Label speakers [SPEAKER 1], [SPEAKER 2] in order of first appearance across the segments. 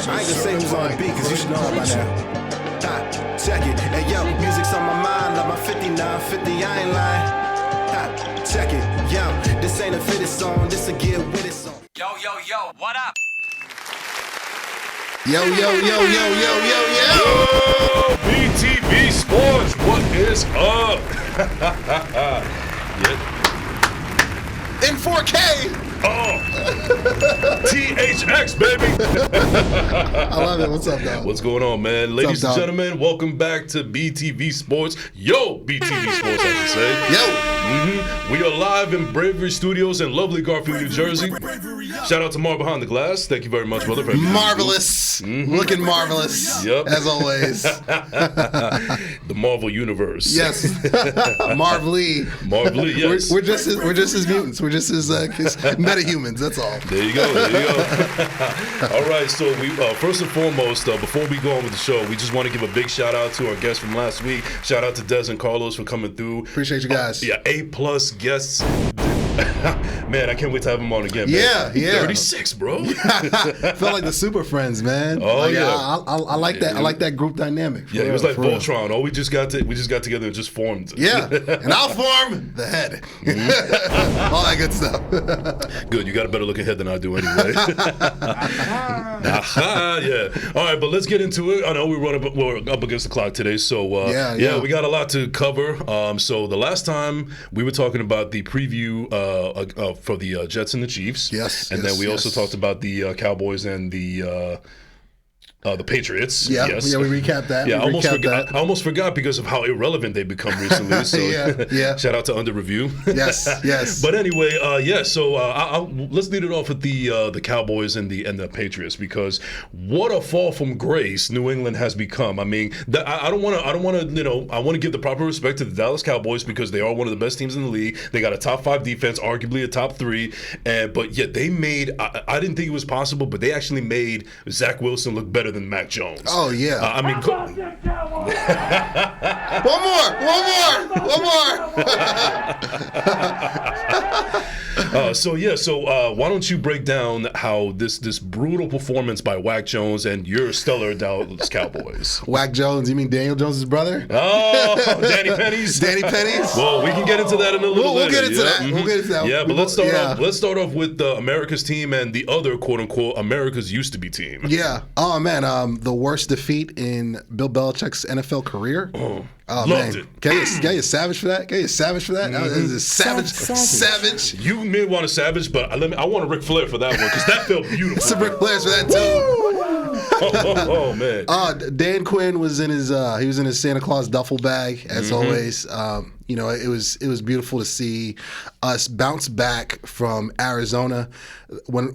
[SPEAKER 1] I ain't gonna say who's on the beat, cause you should know it by now. Check it. Hey yo, music's on my mind, love my 5950, I ain't lying. Check it. Yo, this ain't a fitted song, this a get with it song.
[SPEAKER 2] Yo, what up?
[SPEAKER 3] Yo.
[SPEAKER 4] BTV Sports, what is up?
[SPEAKER 3] In 4K.
[SPEAKER 4] Oh, THX, baby.
[SPEAKER 3] I love it. What's up, dog?
[SPEAKER 4] What's going on, man? Ladies and gentlemen, welcome back to BTV Sports. Yo, BTV Sports, I should say.
[SPEAKER 3] Yo.
[SPEAKER 4] We are live in Bravery Studios in lovely Garfield, New Jersey. Shout out to Mar Behind the Glass. Thank you very much, brother.
[SPEAKER 3] Marvelous. Looking marvelous.
[SPEAKER 4] Yep.
[SPEAKER 3] As always.
[SPEAKER 4] The Marvel Universe.
[SPEAKER 3] Yes. Marvelly,
[SPEAKER 4] yes.
[SPEAKER 3] We're just as mutants. We're just as metahumans. That's all.
[SPEAKER 4] There you go. All right. So we first and foremost, before we go on with the show, we just want to give a big shout out to our guests from last week. Shout out to Des and Carlos for coming through.
[SPEAKER 3] Appreciate you guys.
[SPEAKER 4] Yeah, A+ guests. Man, I can't wait to have them on again, man.
[SPEAKER 3] Yeah.
[SPEAKER 4] 36, bro.
[SPEAKER 3] Felt like the Super Friends, man.
[SPEAKER 4] Oh, yeah.
[SPEAKER 3] I like that. I like that group dynamic.
[SPEAKER 4] Yeah, it was like Voltron. Oh, we just got together and just formed.
[SPEAKER 3] Yeah, and I'll form the head. All that good stuff.
[SPEAKER 4] Good. You got a better looking head than I do anyway. Yeah. All right, but let's get into it. I know we're up against the clock today, so yeah, we got a lot to cover. So the last time we were talking about the preview for the Jets and the Chiefs.
[SPEAKER 3] Yes.
[SPEAKER 4] And then we also talked about the Cowboys and the Patriots.
[SPEAKER 3] Yeah,
[SPEAKER 4] yes.
[SPEAKER 3] we recapped that.
[SPEAKER 4] Yeah, I almost forgot because of how irrelevant they've become recently. So
[SPEAKER 3] yeah.
[SPEAKER 4] Shout out to Under Review.
[SPEAKER 3] Yes.
[SPEAKER 4] But anyway, so let's lead it off with the Cowboys and the Patriots, because what a fall from grace New England has become. I mean, I want to give the proper respect to the Dallas Cowboys because they are one of the best teams in the league. They got a top 5 defense, arguably a top 3, but yet they made. I didn't think it was possible, but they actually made Zach Wilson look better than Mac Jones.
[SPEAKER 3] Oh yeah.
[SPEAKER 4] I mean,
[SPEAKER 3] one more.
[SPEAKER 4] So why don't you break down how this brutal performance by Wack Jones and your stellar Dallas Cowboys?
[SPEAKER 3] Wack Jones, you mean Daniel Jones' brother?
[SPEAKER 4] Oh, Danny Pennies. Well, we can get into that in a little
[SPEAKER 3] later.
[SPEAKER 4] We'll get
[SPEAKER 3] into that.
[SPEAKER 4] Yeah, but let's start off with America's team and the other quote unquote America's used to be team.
[SPEAKER 3] Yeah. Oh man, the worst defeat in Bill Belichick's NFL career.
[SPEAKER 4] Oh,
[SPEAKER 3] loved it. Can you savage for that? That is savage.
[SPEAKER 4] You may want a savage, but I want a Ric Flair for that one because that felt beautiful.
[SPEAKER 3] Some Ric Flairs for that too.
[SPEAKER 4] Oh man.
[SPEAKER 3] Dan Quinn was in his Santa Claus duffel bag as always. It was beautiful to see us bounce back from Arizona. When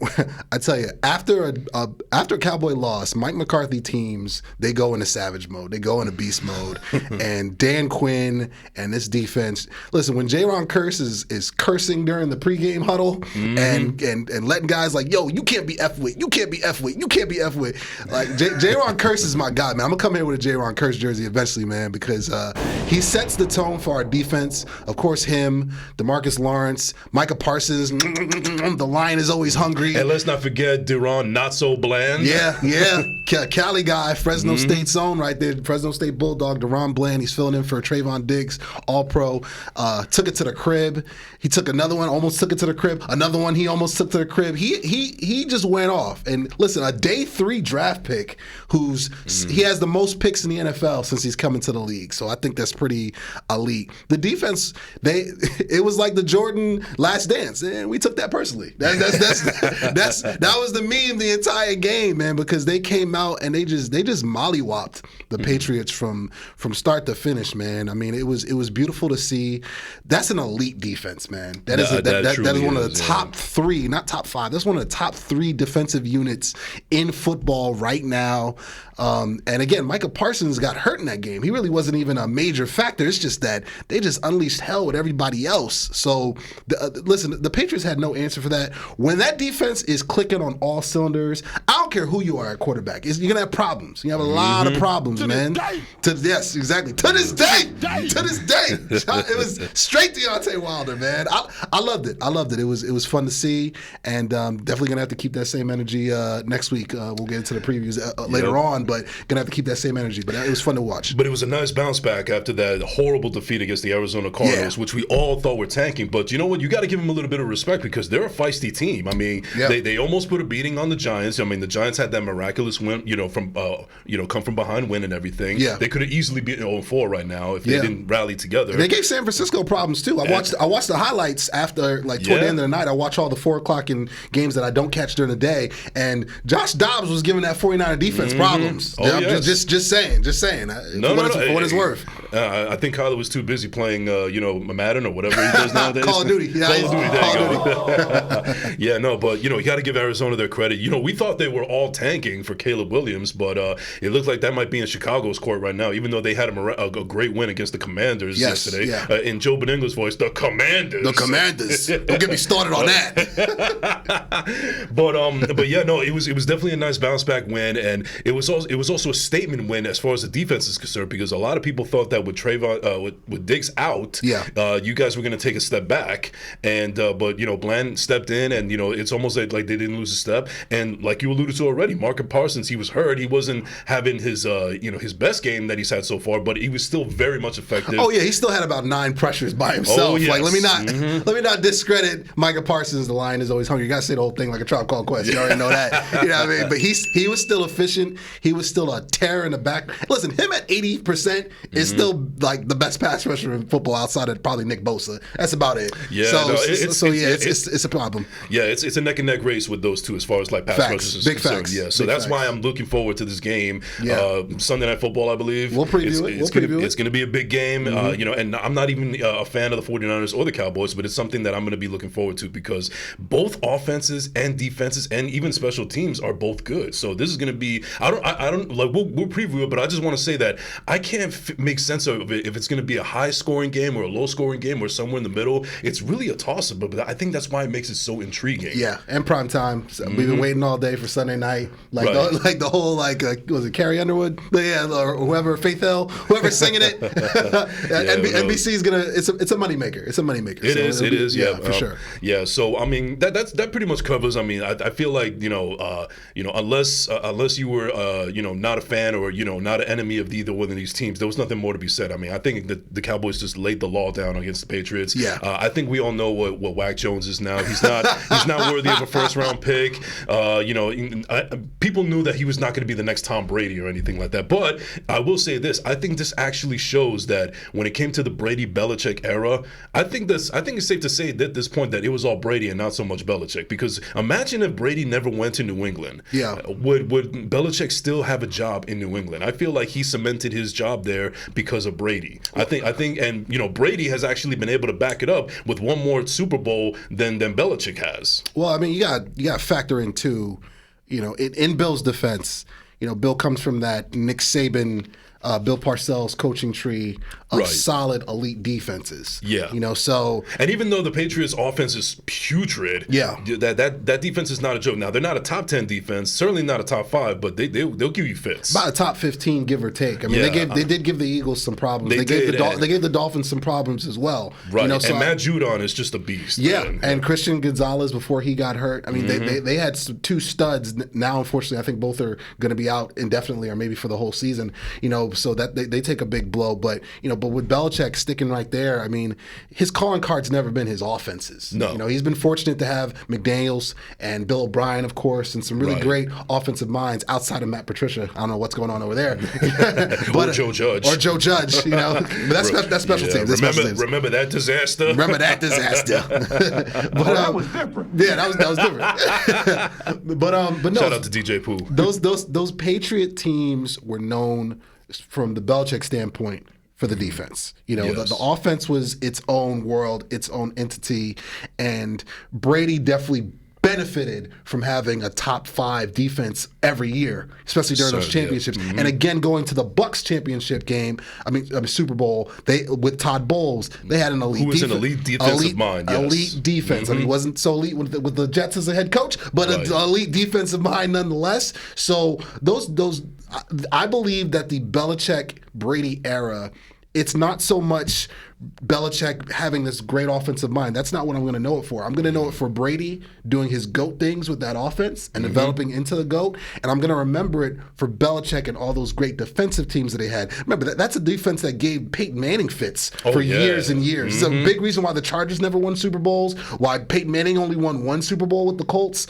[SPEAKER 3] I tell you, after a Cowboy loss, Mike McCarthy teams, they go into savage mode, they go into beast mode, and Dan Quinn and this defense. Listen, when J-Ron Curse is cursing during the pregame huddle and letting guys like, yo, you can't be F with, you can't be F with, you can't be F with. Like J-Ron Curse is my guy, man. I'm gonna come here with a J-Ron Curse jersey eventually, man, because he sets the tone for our defense. Of course, him, DeMarcus Lawrence, Micah Parsons. The lion is always hungry.
[SPEAKER 4] And let's not forget Duron, not so bland.
[SPEAKER 3] Yeah. Cali guy, Fresno State's own right there. Fresno State Bulldog, Duron Bland. He's filling in for Trayvon Diggs, All-Pro. Took it to the crib. He took another one, almost took it to the crib. Another one he almost took to the crib. He just went off. And listen, a day 3 draft pick he has the most picks in the NFL since he's come into the league. So I think that's pretty elite. The defense, it was like the Jordan Last Dance, and we took that personally. That was the meme the entire game, man, because they came out and they just mollywopped the Patriots from start to finish, man. I mean, it was beautiful to see. That's an elite defense, man. That is one of the top 3, not top 5. That's one of the top 3 defensive units in football right now. And again, Micah Parsons got hurt in that game. He really wasn't even a major factor. It's just that they just unleashed hell with everybody else. So, listen, the Patriots had no answer for that. When that defense is clicking on all cylinders, I don't don't care who you are at quarterback. You're going to have problems. You have a lot of problems, man. Yes, exactly. To this day. To this day. It was straight Deontay Wilder, man. I loved it. It was fun to see, and definitely going to have to keep that same energy next week. We'll get into the previews later on, but going to have to keep that same energy. But it was fun to watch.
[SPEAKER 4] But it was a nice bounce back after that horrible defeat against the Arizona Cardinals, which we all thought were tanking. But you know what? You got to give them a little bit of respect because they're a feisty team. I mean, they almost put a beating on the Giants. I mean, the Giants had that miraculous win, from come from behind win and everything. Yeah. They could have easily beaten 0-4 right now if they didn't rally together.
[SPEAKER 3] They gave San Francisco problems too. I watched the highlights after, toward the end of the night. I watch all the 4 o'clock in games that I don't catch during the day, and Josh Dobbs was giving that 49er defense problems. Just saying. For what it's worth.
[SPEAKER 4] I think Kyler was too busy playing, Madden or whatever he does nowadays.
[SPEAKER 3] Call of Duty.
[SPEAKER 4] Call of Duty. There you go. Yeah, no, but you got to give Arizona their credit. We thought they were all tanking for Caleb Williams, but it looks like that might be in Chicago's court right now. Even though they had a great win against the Commanders yesterday. Yeah. In Joe Benigla's voice, the Commanders.
[SPEAKER 3] The Commanders. Don't get me started on
[SPEAKER 4] that. But yeah, no, it was definitely a nice bounce back win, and it was also a statement win as far as the defense is concerned, because a lot of people thought that with Trayvon with Diggs out, you guys were going to take a step back, and but Bland stepped in, and it's almost like they didn't lose a step. And like you alluded to already, Marcus Parsons, he was hurt. He wasn't having his his best game that he's had so far, but he was still very much effective.
[SPEAKER 3] Oh yeah, he still had about 9 pressures by himself. Oh, yes. Like let me not discredit Micah Parsons. The lion is always hungry. You got to say the whole thing like a Tribe Called Quest. You already know that. You know what I mean? But he was still efficient. He was still a terror in the back. Listen, him at 80% is still like the best pass rusher in football outside of probably Nick Bosa. That's about it. Yeah, it's a problem.
[SPEAKER 4] Yeah, it's a neck and neck race with those two as far as like pass rushers is concerned. Facts. Yeah, so that's why I'm looking forward to this game. Yeah. Sunday Night Football, I believe.
[SPEAKER 3] We'll preview it.
[SPEAKER 4] It's going to be a big game. And I'm not even a fan of the 49ers or the Cowboys, but it's something that I'm going to be looking forward to because both offenses and defenses and even special teams are both good. So this is going to be. I don't like. We'll preview it, but I just want to say that I can't make sense of it if it's going to be a high scoring game or a low scoring game or somewhere in the middle. It's really a toss up, but I think that's why it makes it so intriguing.
[SPEAKER 3] Yeah, and prime time. So we've been waiting all day for Sunday night. The whole was it Carrie Underwood? Yeah, or whoever, Faith Hill, whoever's singing it. NBC's gonna. It's a moneymaker. It's a moneymaker.
[SPEAKER 4] It is. Yeah,
[SPEAKER 3] for sure.
[SPEAKER 4] Yeah. So I mean that pretty much covers. I mean I feel like unless you were not a fan or not an enemy of either one of these teams, there was nothing more to be said. I mean I think that the Cowboys just laid the law down against the Patriots. Yeah. I think we all know what Wack Jones is now. He's not worthy of a first round pick. People knew that he was not going to be the next Tom Brady or anything like that. But I will say this: I think this actually shows that when it came to the Brady Belichick era, I think it's safe to say at this point that it was all Brady and not so much Belichick. Because imagine if Brady never went to New England. Yeah. Would Belichick still have a job in New England? I feel like he cemented his job there because of Brady. I think, and Brady has actually been able to back it up with one more Super Bowl than Belichick has.
[SPEAKER 3] Well, I mean, you got to factor in too, in Bill's defense, Bill comes from that Nick Saban, Bill Parcells coaching tree of solid elite defenses. Yeah. So.
[SPEAKER 4] And even though the Patriots offense is putrid, that defense is not a joke. Now, they're not a top 10 defense, certainly not a top 5, but they'll give you fits.
[SPEAKER 3] About a top 15, give or take. I mean, they did give the Eagles some problems. They gave the Dolphins some problems as well.
[SPEAKER 4] Right. And Matt Judon is just a beast.
[SPEAKER 3] Yeah. Man. And Christian Gonzalez before he got hurt. I mean, they had 2 studs. Now, unfortunately, I think both are going to be out indefinitely or maybe for the whole season. So that they take a big blow. But but with Belichick sticking right there, I mean, his calling card's never been his offenses. No. He's been fortunate to have McDaniels and Bill O'Brien, of course, and some really great offensive minds outside of Matt Patricia. I don't know what's going on over there.
[SPEAKER 4] Or Joe Judge.
[SPEAKER 3] But that's special teams.
[SPEAKER 4] Remember that disaster?
[SPEAKER 3] Remember that disaster. But that was different. Yeah, that was different. But no.
[SPEAKER 4] Shout out to DJ Pooh.
[SPEAKER 3] Those Patriot teams were known from the Belichick standpoint for the defense. The offense was its own world, its own entity, and Brady definitely benefited from having a top 5 defense every year, especially during those championships.
[SPEAKER 4] Yeah.
[SPEAKER 3] And again, going to the Bucs championship game, I mean Super Bowl, they with Todd Bowles, they had an elite
[SPEAKER 4] an elite defensive mind. Yes.
[SPEAKER 3] Elite defense. I mean, he wasn't so elite with the Jets as a head coach, but an elite defensive mind nonetheless. So those I believe that the Belichick-Brady era, it's not so much Belichick having this great offensive mind. That's not what I'm going to know it for. I'm going to know it for Brady doing his GOAT things with that offense and developing into the GOAT. And I'm going to remember it for Belichick and all those great defensive teams that they had. Remember, that's a defense that gave Peyton Manning fits for years and years. It's a big reason why the Chargers never won Super Bowls, why Peyton Manning only won 1 Super Bowl with the Colts.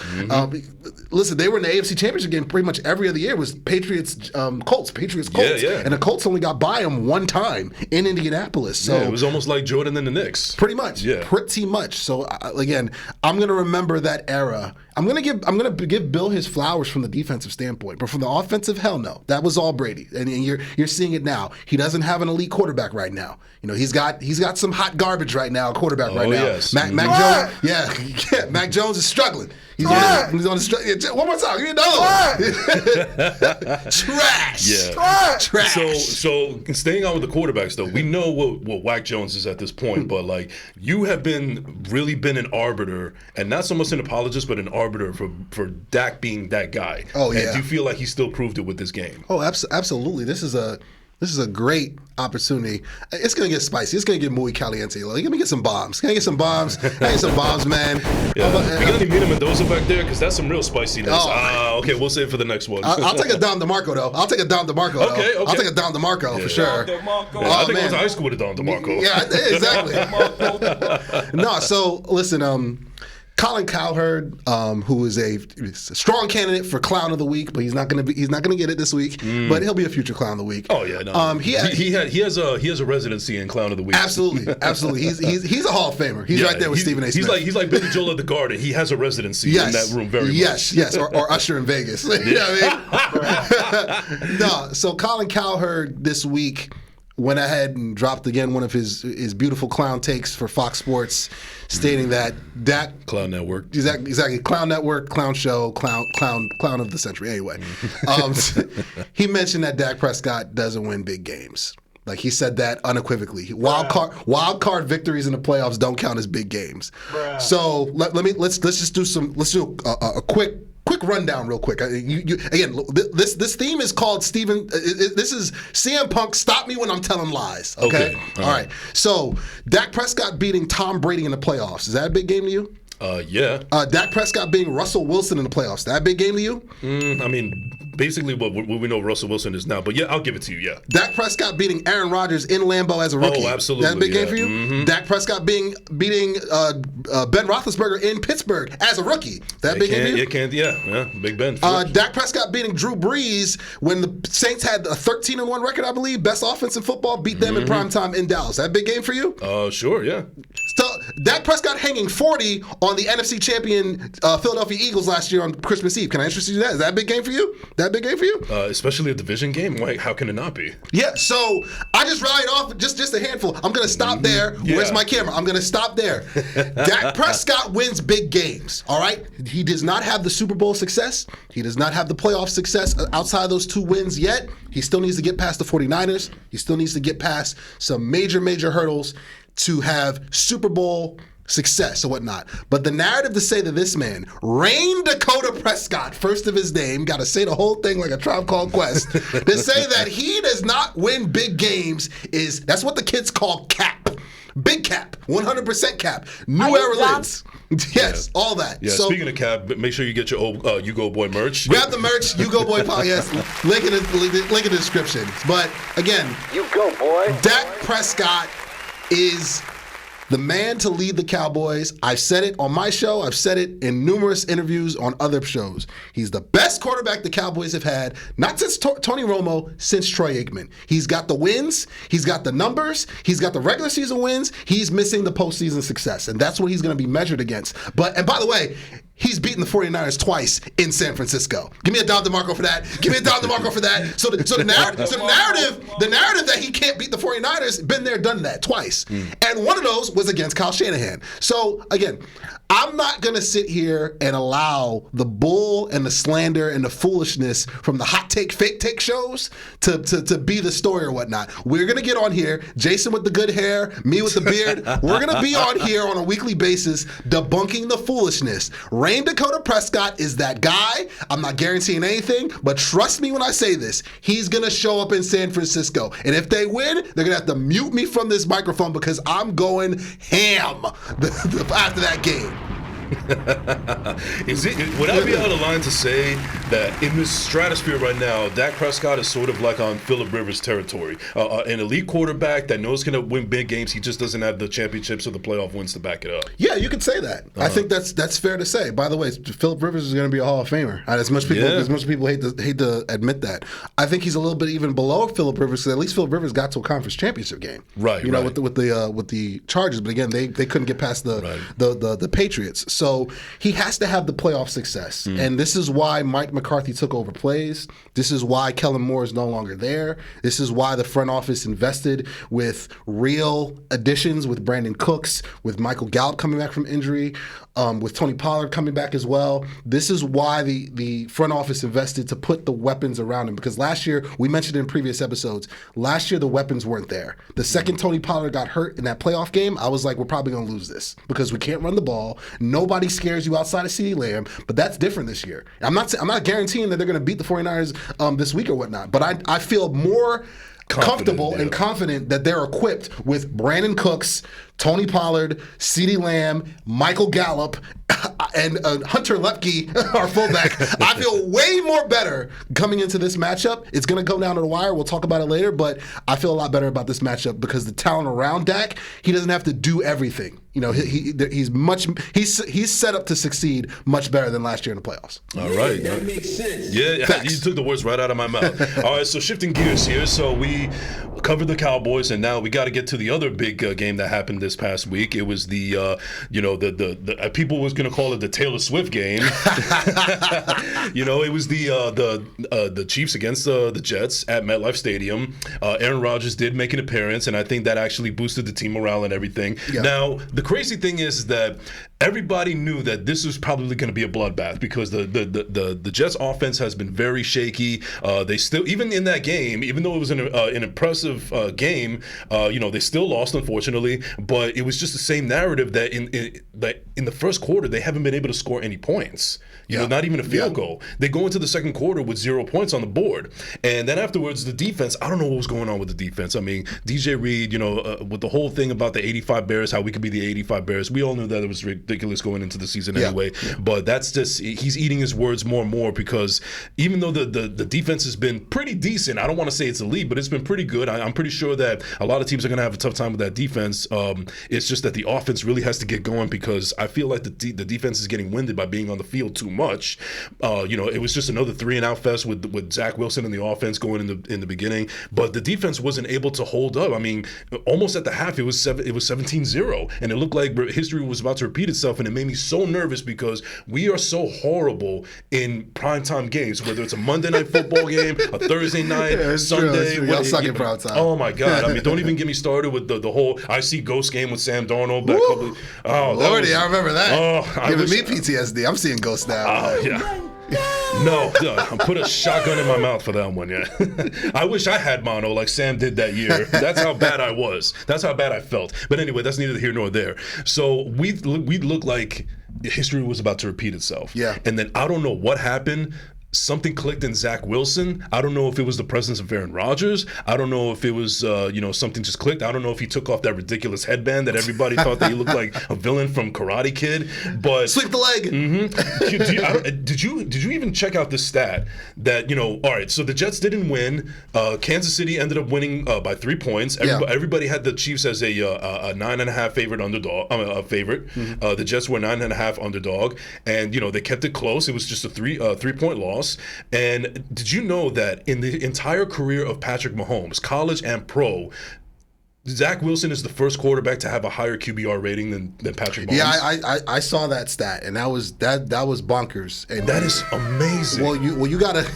[SPEAKER 3] Listen, they were in the AFC Championship game pretty much every other year. It was Patriots, Colts.
[SPEAKER 4] Yeah.
[SPEAKER 3] And the Colts only got by them 1 time in Indianapolis. So
[SPEAKER 4] it was almost like Jordan and the Knicks.
[SPEAKER 3] Pretty much.
[SPEAKER 4] Yeah.
[SPEAKER 3] Pretty much. So again, I'm going to remember that era. I'm going to give Bill his flowers from the defensive standpoint, but from the offensive, hell no. That was all Brady, and you're seeing it now. He doesn't have an elite quarterback right now. You know, he's got some hot garbage right now. Quarterback right now.
[SPEAKER 4] Yes.
[SPEAKER 3] Mac Jones. Yeah. Mac Jones is struggling. He's on the struggle. One more time. Give me another one. Trash.
[SPEAKER 4] Yeah.
[SPEAKER 3] Trash.
[SPEAKER 4] So staying on with the quarterbacks though, we know what Wack Jones is at this point, but like you have really been an arbiter, and not so much an apologist, but an arbiter for Dak being that guy.
[SPEAKER 3] Oh yeah.
[SPEAKER 4] And do you feel like he still proved it with this game?
[SPEAKER 3] Oh, absolutely. This is a great opportunity. It's going to get spicy. It's going to get muy caliente. Like, let me get some bombs. Can I get some bombs? Can I get some bombs, man?
[SPEAKER 4] Yeah. We got any Mina Mendoza back there? Because that's some real spiciness. Okay, we'll save it for the next one.
[SPEAKER 3] I'll take a Don DeMarco, though. I'll take a Don DeMarco, though.
[SPEAKER 4] Okay.
[SPEAKER 3] I'll take a Don DeMarco, for sure.
[SPEAKER 4] I think I went to high school with a Don DeMarco.
[SPEAKER 3] Yeah, exactly. No, so, listen, Colin Cowherd, who is a strong candidate for Clown of the Week, but he's not gonna get it this week. But he'll be a future Clown of the Week.
[SPEAKER 4] Oh yeah, no. He has a residency in Clown of the Week.
[SPEAKER 3] Absolutely. He's a Hall of Famer. He's right there with Stephen A. Smith.
[SPEAKER 4] He's like Billy Joel at the Garden. He has a residency in that room very much.
[SPEAKER 3] Yes, or Usher in Vegas. You know what I mean? No, so Colin Cowherd this week went ahead and dropped again one of his beautiful clown takes for Fox Sports, stating that Dak
[SPEAKER 4] Clown Network,
[SPEAKER 3] exactly Clown Network, Clown Show, Clown of the century. Anyway, he mentioned that Dak Prescott doesn't win big games. Like he said that unequivocally. Wild card victories in the playoffs don't count as big games. Bruh. So let's do a quick rundown real quick. Again, this theme is called Steven. This is CM Punk. Stop me when I'm telling lies. Okay. All right. So Dak Prescott beating Tom Brady in the playoffs. Is that a big game to you?
[SPEAKER 4] Yeah.
[SPEAKER 3] Dak Prescott beating Russell Wilson in the playoffs. That a big game to you?
[SPEAKER 4] I mean, basically what we know Russell Wilson is now. But yeah, I'll give it to you, yeah.
[SPEAKER 3] Dak Prescott beating Aaron Rodgers in Lambeau as a rookie.
[SPEAKER 4] Oh, absolutely.
[SPEAKER 3] That a big game for you? Dak Prescott beating Ben Roethlisberger in Pittsburgh as a rookie. That a big game for you?
[SPEAKER 4] Yeah, Big Ben.
[SPEAKER 3] Dak Prescott beating Drew Brees when the Saints had a 13-1 record, I believe, best offense in football, beat them in primetime in Dallas. That a big game for you?
[SPEAKER 4] Sure, yeah.
[SPEAKER 3] So Dak Prescott hanging 40 on the NFC champion Philadelphia Eagles last year on Christmas Eve. Can I introduce you to that? Is that a big game for you? That a big game for you?
[SPEAKER 4] Especially a division game. Like, how can it not be?
[SPEAKER 3] Yeah, so I just rallied off just a handful. I'm going to stop there. Yeah. Where's my camera? I'm going to stop there. Dak Prescott wins big games, all right? He does not have the Super Bowl success. He does not have the playoff success outside of those 2 wins yet. He still needs to get past the 49ers. He still needs to get past some major hurdles to have Super Bowl success or whatnot. But the narrative to say that this man, Rain Dakota Prescott, first of his name, got to say the whole thing like a Tribe Called Quest, to say that he does not win big games that's what the kids call cap. Big cap, 100% cap. New era links. Yes, all that.
[SPEAKER 4] Yeah, so, speaking of cap, make sure you get your old Ugo Boy merch.
[SPEAKER 3] Grab the merch, Ugo Boy podcast. Link in the description. But again,
[SPEAKER 2] Ugo Boy.
[SPEAKER 3] Dak Prescott is the man to lead the Cowboys. I've said it on my show. I've said it in numerous interviews on other shows. He's the best quarterback the Cowboys have had, not since Tony Romo, since Troy Aikman. He's got the wins. He's got the numbers. He's got the regular season wins. He's missing the postseason success, and that's what he's going to be measured against. And by the way, he's beaten the 49ers twice in San Francisco. Give me a Don DeMarco for that. Give me a Don DeMarco for that. So the narrative that he can't beat the 49ers, been there, done that twice. And one of those was against Kyle Shanahan. So again, I'm not going to sit here and allow the bull and the slander and the foolishness from the hot take, fake take shows to be the story or whatnot. We're going to get on here, Jason with the good hair, me with the beard. We're going to be on here on a weekly basis debunking the foolishness. Dakota Prescott is that guy. I'm not guaranteeing anything, but trust me when I say this. He's going to show up in San Francisco. And if they win, they're going to have to mute me from this microphone because I'm going ham after that game.
[SPEAKER 4] Would I be out of line to say that in this stratosphere right now, Dak Prescott is sort of like on Phillip Rivers territory, an elite quarterback that knows going to win big games. He just doesn't have the championships or the playoff wins to back it up.
[SPEAKER 3] Yeah, you could say that. I think that's fair to say. By the way, Phillip Rivers is going to be a Hall of Famer. As much people hate to admit that. I think he's a little bit even below Phillip Rivers because at least Phillip Rivers got to a conference championship game.
[SPEAKER 4] Right.
[SPEAKER 3] You know, with the Chargers, but again, they couldn't get past the Patriots. So he has to have the playoff success. And this is why Mike McCarthy took over plays. This is why Kellen Moore is no longer there. This is why the front office invested with real additions with Brandon Cooks, with Michael Gallup coming back from injury, with Tony Pollard coming back as well. This is why the front office invested to put the weapons around him. Because last year, we mentioned in previous episodes, last year the weapons weren't there. The second Tony Pollard got hurt in that playoff game, I was like, we're probably going to lose this because we can't run the ball. Nobody scares you outside of CeeDee Lamb, but that's different this year. I'm not guaranteeing that they're going to beat the 49ers this week or whatnot, but I feel more comfortable and confident that they're equipped with Brandon Cooks, Tony Pollard, CeeDee Lamb, Michael Gallup, and Hunter Lepke, our fullback. I feel way more better coming into this matchup. It's going to go down to the wire. We'll talk about it later, but I feel a lot better about this matchup because the talent around Dak, he doesn't have to do everything. You know, he's set up to succeed much better than last year in the playoffs.
[SPEAKER 4] All right.
[SPEAKER 2] That makes sense.
[SPEAKER 4] Yeah,
[SPEAKER 3] Facts.
[SPEAKER 4] you took the words right out of my mouth. All right, so shifting gears here. So we covered the Cowboys, and now we got to get to the other big game that happened this past week. It was the people was going to call it the Taylor Swift game. It was the Chiefs against the Jets at MetLife Stadium. Aaron Rodgers did make an appearance, and I think that actually boosted the team morale and everything. Yeah. Now, the crazy thing is that everybody knew that this was probably going to be a bloodbath because the Jets offense has been very shaky. They still, even in that game, even though it was an impressive game, they still lost, unfortunately. But it was just the same narrative that in the first quarter they haven't been able to score any points. Not even a field goal. They go into the second quarter with 0 points on the board, and then afterwards the defense. I don't know what was going on with the defense. I mean, DJ Reed, with the whole thing about the 85 Bears, how we could be the 85 Bears. We all knew that it was ridiculous going into the season anyway. Yeah. But that's just, he's eating his words more and more because even though the defense has been pretty decent, I don't want to say it's elite, but it's been pretty good. I'm pretty sure that a lot of teams are going to have a tough time with that defense. It's just that the offense really has to get going because I feel like the defense is getting winded by being on the field too much. It was just another 3-and-out fest with Zach Wilson in the offense going in the beginning, but the defense wasn't able to hold up. I mean, almost at the half, it was 17-0, and it looked like history was about to repeat itself, and it made me so nervous because we are so horrible in primetime games, whether it's a Monday night football game, a Thursday night, Sunday.
[SPEAKER 3] True. Y'all suck in primetime.
[SPEAKER 4] Oh my God! I mean, don't even get me started with the whole I see Ghost game with Sam Darnold.
[SPEAKER 3] Lordy, I remember that. Giving me PTSD. I'm seeing Ghost now.
[SPEAKER 4] Oh yeah. No, I put a shotgun in my mouth for that one, yeah. I wish I had mono like Sam did that year. That's how bad I was. That's how bad I felt. But anyway, that's neither here nor there. So we looked like history was about to repeat itself.
[SPEAKER 3] Yeah.
[SPEAKER 4] And then I don't know what happened. Something clicked in Zach Wilson. I don't know if it was the presence of Aaron Rodgers. I don't know if it was, something just clicked. I don't know if he took off that ridiculous headband that everybody thought that he looked like a villain from Karate Kid. But
[SPEAKER 3] sweep the leg.
[SPEAKER 4] Mm-hmm. Did you even check out this stat that all right? So the Jets didn't win. Kansas City ended up winning by 3 points. Everybody had the Chiefs as a 9.5 favorite underdog. Mm-hmm. The Jets were 9.5 underdog, and they kept it close. It was just a 3-point loss. And did you know that in the entire career of Patrick Mahomes, college and pro, Zach Wilson is the first quarterback to have a higher QBR rating than Patrick Mahomes?
[SPEAKER 3] Yeah, I saw that stat, and that was bonkers. And
[SPEAKER 4] that is amazing.
[SPEAKER 3] Well, you gotta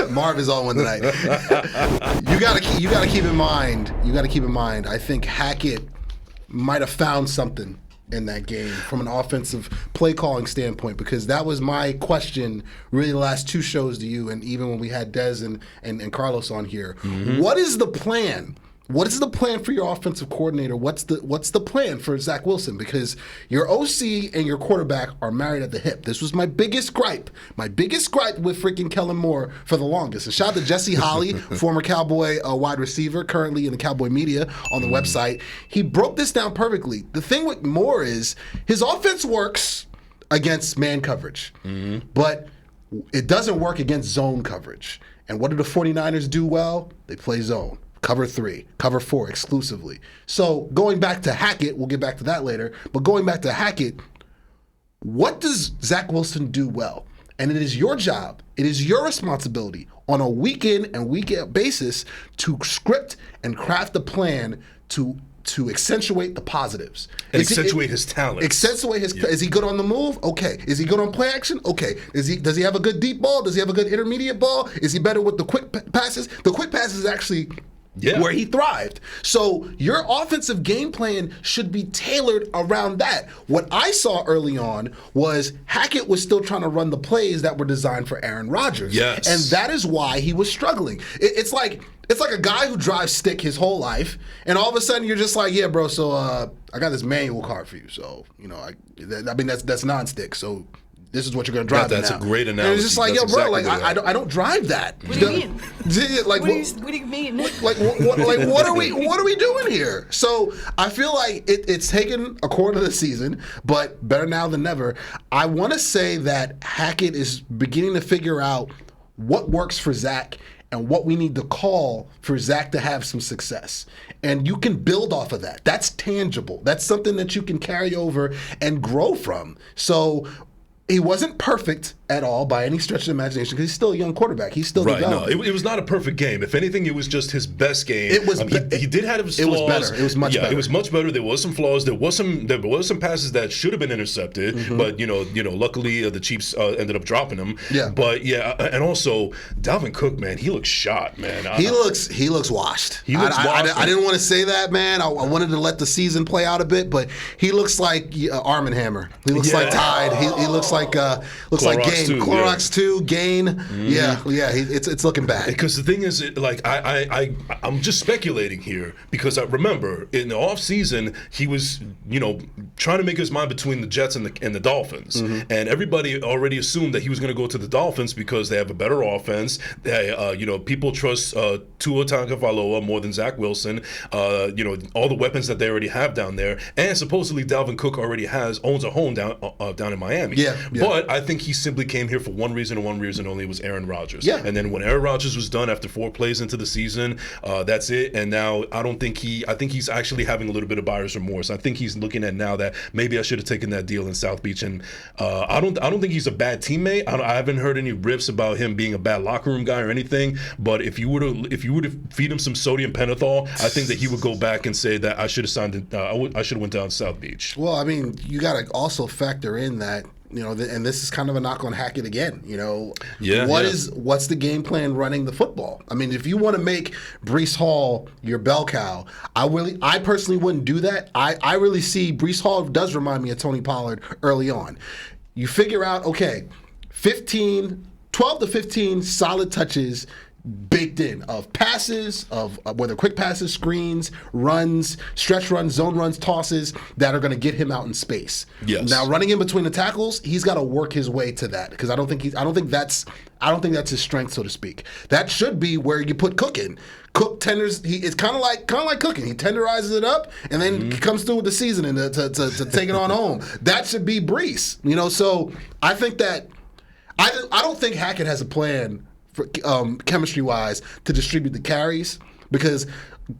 [SPEAKER 3] Marv is on one tonight. you gotta keep in mind. I think Hackett might have found something in that game from an offensive play calling standpoint? Because that was my question really the last 2 shows to you, and even when we had Dez and Carlos on here. What is the plan? What is the plan for your offensive coordinator? What's the plan for Zach Wilson? Because your OC and your quarterback are married at the hip. This was my biggest gripe. My biggest gripe with freaking Kellen Moore for the longest. And shout out to Jesse Holley, former Cowboy wide receiver, currently in the Cowboy media on the website. He broke this down perfectly. The thing with Moore is his offense works against man coverage, but it doesn't work against zone coverage. And what do the 49ers do well? They play zone. Cover 3, cover 4 exclusively. So going back to Hackett, we'll get back to that later, but going back to Hackett, what does Zach Wilson do well? And it is your job, it is your responsibility on a week in and week out basis to script and craft a plan to accentuate the positives.
[SPEAKER 4] And accentuate his talent.
[SPEAKER 3] Accentuate his. Is he good on the move? Okay. Is he good on play action? Okay. Does he have a good deep ball? Does he have a good intermediate ball? Is he better with the quick passes? The quick passes is actually where he thrived. So your offensive game plan should be tailored around that. What I saw early on was Hackett was still trying to run the plays that were designed for Aaron Rodgers.
[SPEAKER 4] Yes.
[SPEAKER 3] And that is why he was struggling. It's like a guy who drives stick his whole life, and all of a sudden you're just like, yeah, bro, so I got this manual car for you. So, I mean, that's non-stick. So this is what you're going to drive.
[SPEAKER 4] That's
[SPEAKER 3] now.
[SPEAKER 4] a great analogy.
[SPEAKER 3] And it's just like,
[SPEAKER 4] that's
[SPEAKER 3] yo, bro,
[SPEAKER 4] exactly
[SPEAKER 3] like I don't drive that.
[SPEAKER 2] What do you mean?
[SPEAKER 3] Like,
[SPEAKER 2] what do you mean?
[SPEAKER 3] Like what are we doing here? So I feel like it's taken a quarter of the season, but better now than never. I want to say that Hackett is beginning to figure out what works for Zach and what we need to call for Zach to have some success. And you can build off of that. That's tangible. That's something that you can carry over and grow from. So he wasn't perfect at all by any stretch of the imagination because he's still a young quarterback. He's still developing.
[SPEAKER 4] No, it was not a perfect game. If anything, it was just his best game.
[SPEAKER 3] It was.
[SPEAKER 4] He did have his flaws.
[SPEAKER 3] It was better. It was much better.
[SPEAKER 4] It was much better. There was some flaws. There was some passes that should have been intercepted, but luckily the Chiefs ended up dropping them.
[SPEAKER 3] Yeah.
[SPEAKER 4] But and also Dalvin Cook, man, he looks shot, man.
[SPEAKER 3] He looks washed.
[SPEAKER 4] He looks washed.
[SPEAKER 3] I didn't want to say that, man. I wanted to let the season play out a bit, but he looks like Arm & Hammer. He looks like Tide. He looks like Gain. Clorox 2, Gain. Yeah. It's looking bad.
[SPEAKER 4] Because the thing is, I'm just speculating here because I remember in the offseason he was, trying to make his mind between the Jets and the Dolphins, and everybody already assumed that he was going to go to the Dolphins because they have a better offense. People trust Tua Tagovailoa more than Zach Wilson. All the weapons that they already have down there, and supposedly Dalvin Cook already owns a home down in Miami.
[SPEAKER 3] Yeah.
[SPEAKER 4] But I think he simply came here for one reason and one reason only. It was Aaron Rodgers.
[SPEAKER 3] Yeah.
[SPEAKER 4] And then when Aaron Rodgers was done after 4 plays into the season, that's it. And now I think he's actually having a little bit of buyer's remorse. I think he's looking at now that maybe I should have taken that deal in South Beach. And I don't think he's a bad teammate. I haven't heard any riffs about him being a bad locker room guy or anything. But if you were to feed him some sodium pentothal, I think that he would go back and say that I should have signed. I should have went down to South Beach.
[SPEAKER 3] Well, I mean, you got to also factor in that. And this is kind of a knock on Hackett again. What's the game plan running the football? I mean, if you want to make Breece Hall your bell cow, I personally wouldn't do that. I really see Breece Hall does remind me of Tony Pollard early on. You figure out, 12 to 15 solid touches baked in of passes, of whether quick passes, screens, runs, stretch runs, zone runs, tosses that are going to get him out in space.
[SPEAKER 4] Yes.
[SPEAKER 3] Now running in between the tackles, he's got to work his way to that because I don't think that's his strength, so to speak. That should be where you put Cook in. Cook tenders. It's kind of like cooking. He tenderizes it up and then comes through with the seasoning to take it on home. That should be Breece. So I think that I don't think Hackett has a plan for chemistry-wise to distribute the carries because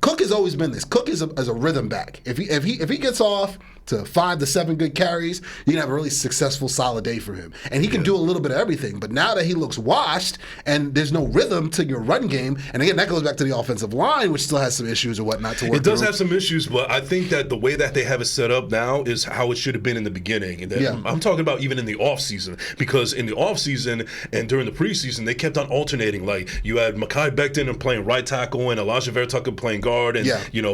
[SPEAKER 3] Cook has always been this. Cook is a rhythm back. If he gets off to 5 to 7 good carries, you can have a really successful, solid day for him. And he can do a little bit of everything. But now that he looks washed and there's no rhythm to your run game, and again, that goes back to the offensive line, which still has some issues or whatnot to work
[SPEAKER 4] It does
[SPEAKER 3] through.
[SPEAKER 4] have some issues, but I think that the way that they have it set up now is how it should have been in the beginning. And I'm talking about even in the offseason, because in the offseason and during the preseason, they kept on alternating. Like, you had Mekhi Becton playing right tackle and Elijah Vera Tucker playing guard, and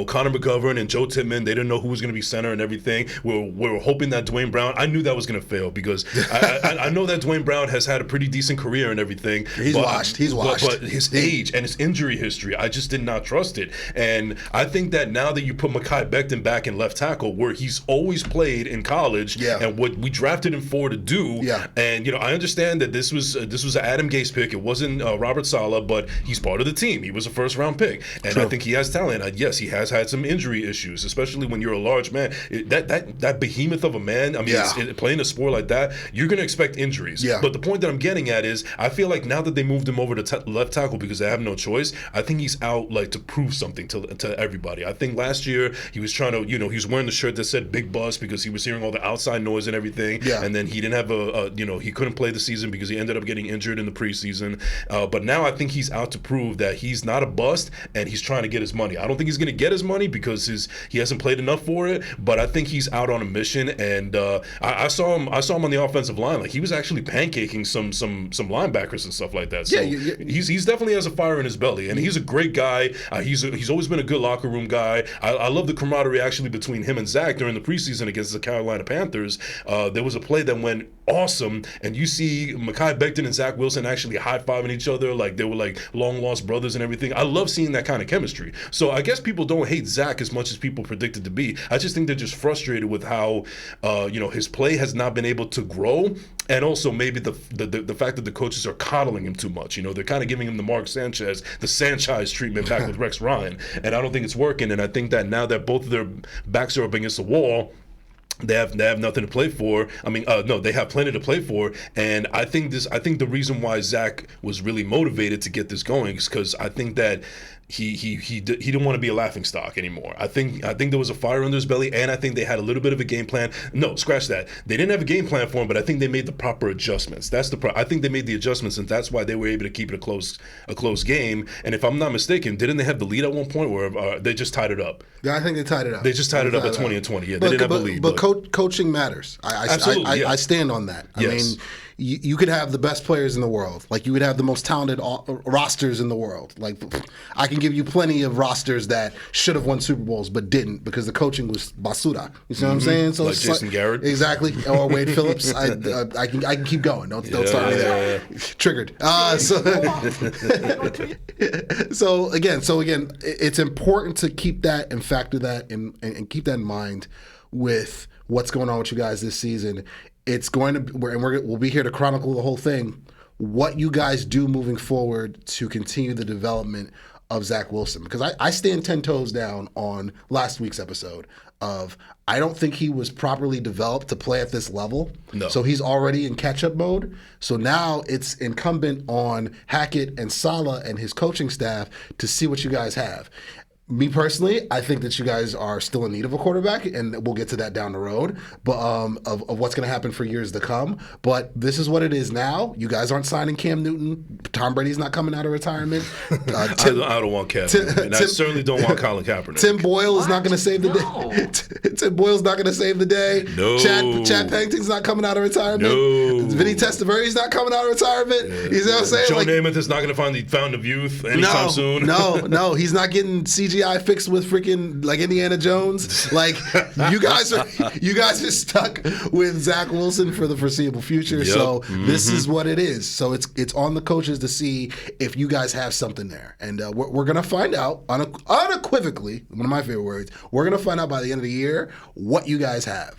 [SPEAKER 4] Connor McGovern and Joe Tippmann, they didn't know who was going to be center and everything. everything. We're hoping that Dwayne Brown. I knew that was going to fail because I know that Dwayne Brown has had a pretty decent career and everything.
[SPEAKER 3] He's washed.
[SPEAKER 4] But his age and his injury history, I just did not trust it. And I think that now that you put Mekhi Becton back in left tackle, where he's always played in college, and what we drafted him for to do, and I understand that this was an Adam Gase pick. It wasn't Robert Saleh, but he's part of the team. He was a first-round pick, and I think he has talent. Yes, he has had some injury issues, especially when you're a large man. That behemoth of a man. I mean, playing a sport like that, you're going to expect injuries. But the point that I'm getting at is, I feel like now that they moved him over to left tackle because they have no choice, I think he's out to prove something to everybody. I think last year he was trying to, he was wearing the shirt that said "Big Bus" because he was hearing all the outside noise and everything. And then he didn't have he couldn't play the season because he ended up getting injured in the preseason. But now I think he's out to prove that he's not a bust and he's trying to get his money. I don't think he's going to get his money because he hasn't played enough for it. But I think he's out on a mission. And I saw him on the offensive line. Like, he was actually pancaking some linebackers and stuff like that. So he's definitely has a fire in his belly, and he's a great guy. He's always been a good locker room guy. I love the camaraderie actually between him and Zach during the preseason against the Carolina Panthers. There was a play that went awesome, and you see Mekhi Becton and Zach Wilson actually high-fiving each other like they were like long-lost brothers and everything. I love seeing that kind of chemistry. So I guess people don't hate Zach as much as people predicted to be. I just think they're just frustrated with how his play has not been able to grow, and also maybe the fact that the coaches are coddling him too much. They're kind of giving him the Mark Sanchez, the Sanchez treatment back with Rex Ryan, and I don't think it's working. And I think that now that both of their backs are up against the wall, they have nothing to play for. I mean, no, they have plenty to play for. And I think the reason why Zach was really motivated to get this going is because I think that he didn't want to be a laughing stock anymore. I think there was a fire under his belly, and I think they had a little bit of a game plan. No, scratch that. They didn't have a game plan for him, but I think they made the proper adjustments. I think they made the adjustments, and that's why they were able to keep it a close game. And if I'm not mistaken, didn't they have the lead at one point where they just tied it up?
[SPEAKER 3] Yeah, I think they tied it up.
[SPEAKER 4] They just tied it up at 20-20. Yeah, they didn't have the lead.
[SPEAKER 3] But coaching matters. I stand on that. I mean, you could have the best players in the world. Like, you would have the most talented rosters in the world. Like, I can give you plenty of rosters that should have won Super Bowls but didn't because the coaching was basura. You see what I'm saying? So
[SPEAKER 4] like Jason Garrett?
[SPEAKER 3] Exactly. Or Wade Phillips. I can keep going. Don't start me there. Triggered. So again, it's important to keep that and factor that in and keep that in mind with what's going on with you guys this season. It's going to, and we'll be here to chronicle the whole thing, what you guys do moving forward to continue the development of Zach Wilson. Because I stand 10 toes down on last week's episode of, I don't think he was properly developed to play at this level.
[SPEAKER 4] No.
[SPEAKER 3] So he's already in catch-up mode. So now it's incumbent on Hackett and Saleh and his coaching staff to see what you guys have. Me personally, I think that you guys are still in need of a quarterback, and we'll get to that down the road, but of what's going to happen for years to come. But this is what it is now. You guys aren't signing Cam Newton. Tom Brady's not coming out of retirement.
[SPEAKER 4] I don't want Cam Newton, and I certainly don't want Colin Kaepernick.
[SPEAKER 3] Tim Boyle is not going to save the day. Tim Boyle's not going to save the day.
[SPEAKER 4] No.
[SPEAKER 3] Chad Pennington's not coming out of retirement.
[SPEAKER 4] No.
[SPEAKER 3] Vinny Testaverde's not coming out of retirement.
[SPEAKER 4] Yeah.
[SPEAKER 3] You know what I'm saying?
[SPEAKER 4] Joe Namath is not going to find the fountain of youth anytime soon.
[SPEAKER 3] No, he's not getting CGI fixed with freaking like Indiana Jones. Like, you guys are stuck with Zach Wilson for the foreseeable future.
[SPEAKER 4] Yep.
[SPEAKER 3] So this is what it is. So it's on the coaches to see if you guys have something there, and we're gonna find out unequivocally. One of my favorite words. We're gonna find out by the end of the year what you guys have.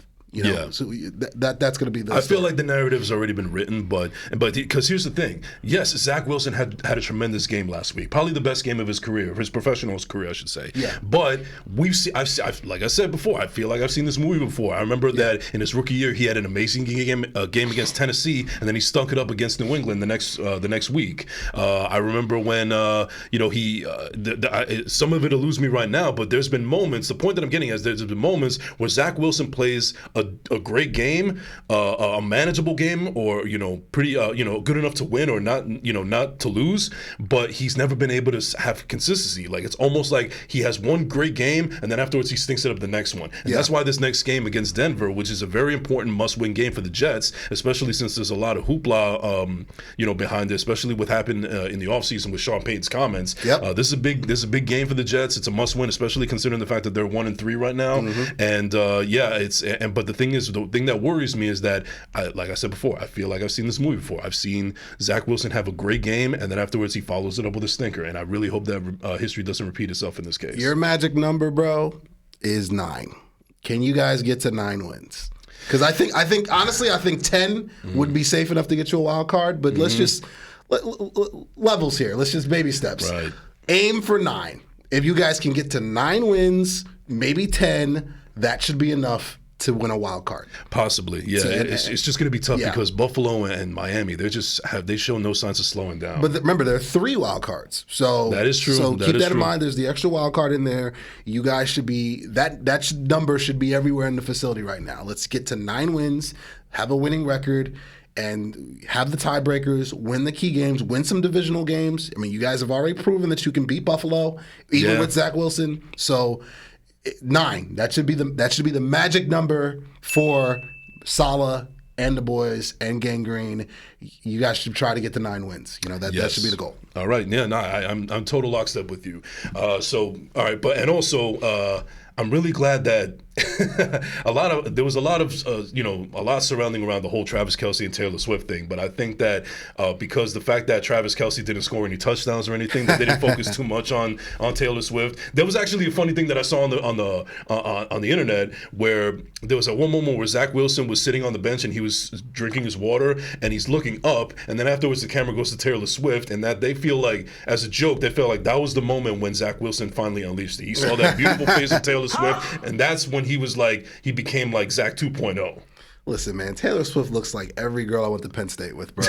[SPEAKER 3] So that's going to be the.
[SPEAKER 4] I feel like the narrative has already been written, but because here's the thing. Yes, Zach Wilson had a tremendous game last week, probably the best game of his career, of his professional career, I should say.
[SPEAKER 3] Yeah.
[SPEAKER 4] But I've like I said before, I feel like I've seen this movie before. I remember that in his rookie year, he had an amazing game against Tennessee, and then he stunk it up against New England the next week. I remember when some of it eludes me right now, but there's been moments. The point that I'm getting is there's been moments where Zach Wilson plays a a great game, a manageable game, or pretty good enough to win or not not to lose. But he's never been able to have consistency. Like it's almost like he has one great game and then afterwards he stinks it up the next one. And that's why this next game against Denver, which is a very important must-win game for the Jets, especially since there's a lot of hoopla behind it, especially what happened in the offseason with Sean Payton's comments. This is a big game for the Jets. It's a must-win, especially considering the fact that they're 1-3 right now. And but the thing that worries me is that, like I said before, I feel like I've seen this movie before. I've seen Zach Wilson have a great game, and then afterwards he follows it up with a stinker. And I really hope that history doesn't repeat itself in this case.
[SPEAKER 3] Your magic number, bro, is 9. Can you guys get to 9 wins? Because I think honestly, I think 10 would be safe enough to get you a wild card. But let's just levels here. Let's just baby steps.
[SPEAKER 4] Right.
[SPEAKER 3] Aim for 9. If you guys can get to 9 wins, maybe 10, that should be enough to win a wild card.
[SPEAKER 4] Possibly, yeah. It's just going to be tough because Buffalo and Miami, they show no signs of slowing down.
[SPEAKER 3] But remember, there are 3 wild cards, so
[SPEAKER 4] that is true.
[SPEAKER 3] So keep that in mind. There's the extra wild card in there. You guys should be that number should be everywhere in the facility right now. Let's get to 9 wins, have a winning record, and have the tiebreakers, win the key games, win some divisional games. I mean, you guys have already proven that you can beat Buffalo, even with Zach Wilson. So 9. That should be the magic number for Saleh and the boys and Gang Green. You guys should try to get to 9 wins. That should be the goal.
[SPEAKER 4] All right. Yeah. No, I'm total lockstep with you. So all right, and also I'm really glad that there was a lot surrounding around the whole Travis Kelce and Taylor Swift thing. But I think that because the fact that Travis Kelce didn't score any touchdowns or anything, that they didn't focus too much on Taylor Swift. There was actually a funny thing that I saw on the internet where there was one moment where Zach Wilson was sitting on the bench and he was drinking his water and he's looking up, and then afterwards the camera goes to Taylor Swift, and that they feel like, as a joke, they felt like that was the moment when Zach Wilson finally unleashed it. He saw that beautiful face of Taylor Swift, and that's when he became like Zach 2.0.
[SPEAKER 3] Listen, man, Taylor Swift looks like every girl I went to Penn State with, bro.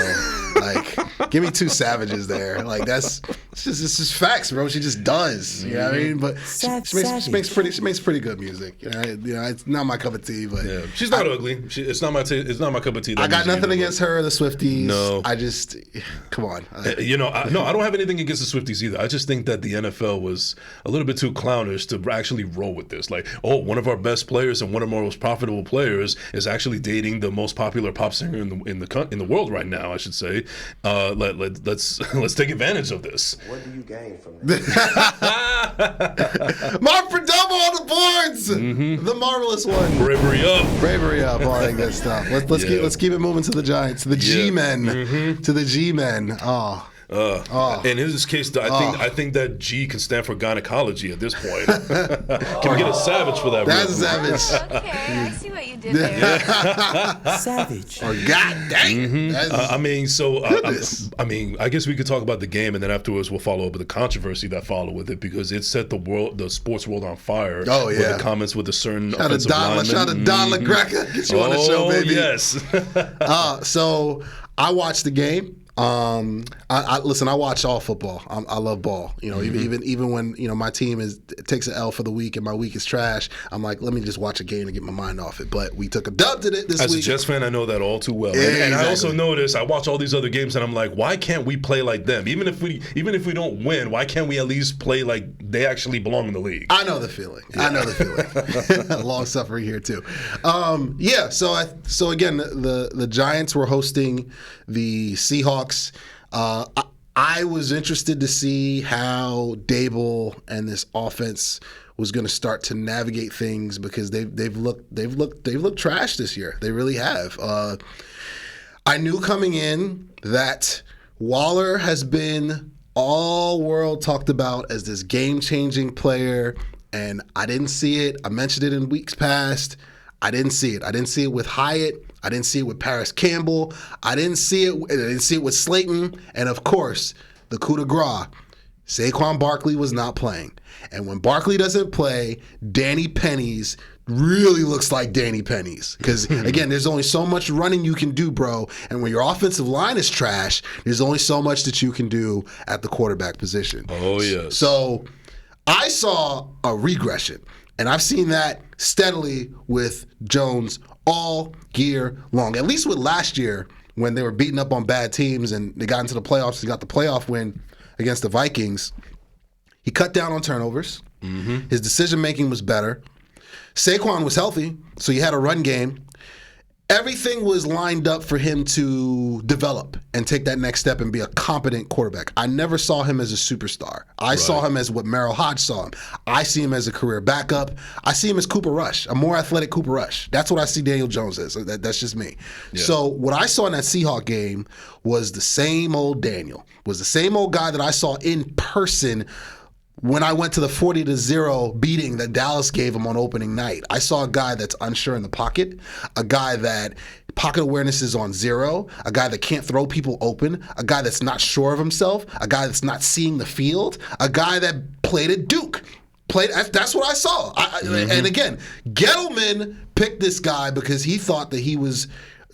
[SPEAKER 3] Like, give me 2 savages there. Like, it's just facts, bro. She just does. You know what I mean? But she makes pretty good music. It's not my cup of tea, but
[SPEAKER 4] she's not ugly. It's not my cup of tea.
[SPEAKER 3] I got nothing against her, the Swifties.
[SPEAKER 4] No,
[SPEAKER 3] I just come on.
[SPEAKER 4] I don't have anything against the Swifties either. I just think that the NFL was a little bit too clownish to actually roll with this. Like, one of our best players and one of our most profitable players is actually dating the most popular pop singer in the world right now, I should say. Let's take advantage of this.
[SPEAKER 2] What do you gain from that?
[SPEAKER 3] Mark for double on the boards. The marvelous one.
[SPEAKER 4] Bravery up,
[SPEAKER 3] all that good stuff. Let's keep it moving to the Giants, to the G-men, to the G-men.
[SPEAKER 4] In his case, I think that G can stand for gynecology at this point. Can we get a savage for that?
[SPEAKER 3] That's a savage.
[SPEAKER 5] Okay, I see what you did there.
[SPEAKER 2] Savage.
[SPEAKER 3] Or god dang.
[SPEAKER 4] I guess we could talk about the game, and then afterwards we'll follow up with the controversy that followed with it, because it set the sports world on fire.
[SPEAKER 3] Oh yeah.
[SPEAKER 4] With the comments with a certain
[SPEAKER 3] shout out to Don LaGreca. Get you on the show, baby.
[SPEAKER 4] Yes.
[SPEAKER 3] So I watched the game. I watch all football. I love ball. Even when my team takes an L for the week and my week is trash, I'm like, let me just watch a game to get my mind off it. But we took a dub to it this week.
[SPEAKER 4] As a Jets fan, I know that all too well.
[SPEAKER 3] Yeah,
[SPEAKER 4] and I also notice I watch all these other games and I'm like, why can't we play like them? Even if we don't win, why can't we at least play like they actually belong in the league?
[SPEAKER 3] I know the feeling. Long suffering here too. So again, the Giants were hosting the Seahawks. I was interested to see how Dable and this offense was going to start to navigate things, because they've looked trash this year. They really have. I knew coming in that Waller has been all world talked about as this game-changing player, and I didn't see it. I mentioned it in weeks past. I didn't see it. I didn't see it with Hyatt. I didn't see it with Paris Campbell. I didn't see it with Slayton. And of course, the coup de grace, Saquon Barkley was not playing. And when Barkley doesn't play, Danny Pennies really looks like Danny Pennies. Because, again, there's only so much running you can do, bro. And when your offensive line is trash, there's only so much that you can do at the quarterback position.
[SPEAKER 4] Oh, yes.
[SPEAKER 3] So I saw a regression. And I've seen that steadily with Jones all year long. At least with last year when they were beating up on bad teams and they got into the playoffs. He got the playoff win against the Vikings. He cut down on turnovers. His decision-making was better. Saquon was healthy, so you had a run game. Everything was lined up for him to develop and take that next step and be a competent quarterback. I never saw him as a superstar. I saw him as what Merrill Hodge saw him. I see him as a career backup. I see him as Cooper Rush, a more athletic Cooper Rush. That's what I see Daniel Jones as. That's just me. Yeah. So what I saw in that Seahawks game was the same old Daniel, was the same old guy that I saw in person when I went to the 40-0 beating that Dallas gave him on opening night. I saw a guy that's unsure in the pocket, a guy that pocket awareness is on zero, a guy that can't throw people open, a guy that's not sure of himself, a guy that's not seeing the field, a guy that played at Duke. That's what I saw. And again, Gettleman picked this guy because he thought that he was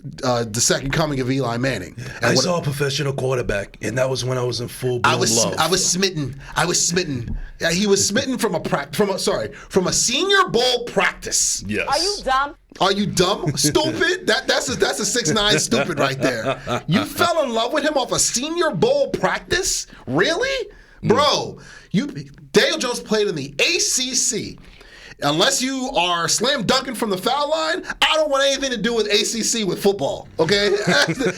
[SPEAKER 3] the second coming of Eli Manning.
[SPEAKER 4] I saw a professional quarterback, and that was when I was in full blown love.
[SPEAKER 3] I was smitten. He was smitten from a Senior Bowl practice.
[SPEAKER 4] Yes.
[SPEAKER 5] Are you dumb?
[SPEAKER 3] Are you dumb? Stupid? That's a 6'9" stupid right there. You fell in love with him off a Senior Bowl practice? Really? Bro, Daniel Jones played in the ACC. Unless you are slam dunking from the foul line, I don't want anything to do with ACC with football, okay?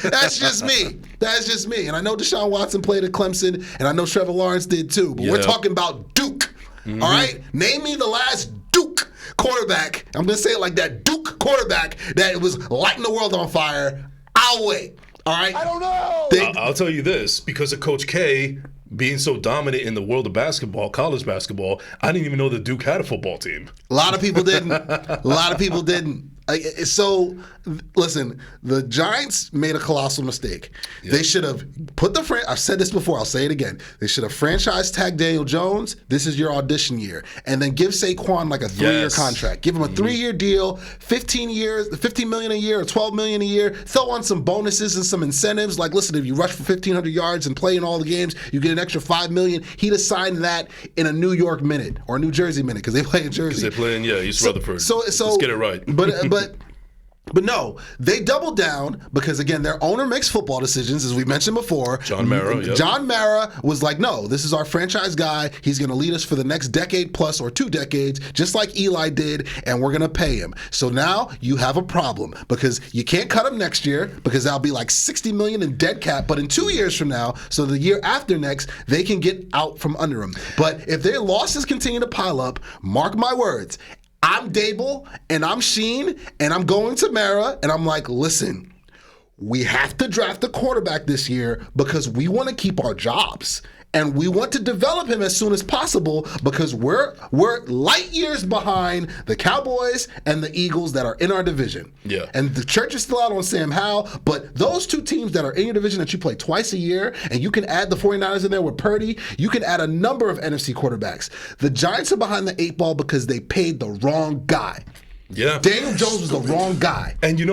[SPEAKER 3] That's just me. That's just me. And I know Deshaun Watson played at Clemson, and I know Trevor Lawrence did too, but we're talking about Duke, all right? Name me the last Duke quarterback, I'm going to say it like that, Duke quarterback that was lighting the world on fire. I'll wait, all right?
[SPEAKER 2] I don't know.
[SPEAKER 4] I'll tell you this, because of Coach K being so dominant in the world of basketball, college basketball, I didn't even know that Duke had a football team.
[SPEAKER 3] A lot of people didn't. So, listen, the Giants made a colossal mistake. Yeah. They should have put I've said this before, I'll say it again. They should have franchise tagged Daniel Jones. This is your audition year. And then give Saquon like a 3-year contract. Give him a 3-year deal, 15 million a year or $12 million a year. Throw on some bonuses and some incentives. Like, listen, if you rush for 1,500 yards and play in all the games, you get an extra $5 million. He'd have signed that in a New York minute or a New Jersey minute because they play in Jersey.
[SPEAKER 4] Because they play in, East Rutherford.
[SPEAKER 3] So
[SPEAKER 4] let's get it right.
[SPEAKER 3] But no, they doubled down because, again, their owner makes football decisions, as we mentioned before.
[SPEAKER 4] John Mara, yep.
[SPEAKER 3] John Mara was like, no, this is our franchise guy. He's going to lead us for the next decade plus or 2 decades, just like Eli did, and we're going to pay him. So now you have a problem because you can't cut him next year because that'll be like $60 million in dead cap. But in 2 years from now, so the year after next, they can get out from under him. But if their losses continue to pile up, mark my words, I'm Dable, and I'm Sheen, and I'm going to Mara, and I'm like, listen, we have to draft a quarterback this year because we want to keep our jobs. And we want to develop him as soon as possible because we're light years behind the Cowboys and the Eagles that are in our division.
[SPEAKER 4] Yeah.
[SPEAKER 3] And the church is still out on Sam Howell, but those 2 teams that are in your division that you play twice a year, and you can add the 49ers in there with Purdy, you can add a number of NFC quarterbacks. The Giants are behind the 8 ball because they paid the wrong guy.
[SPEAKER 4] Yeah.
[SPEAKER 3] Daniel Jones was the wrong guy.
[SPEAKER 4] And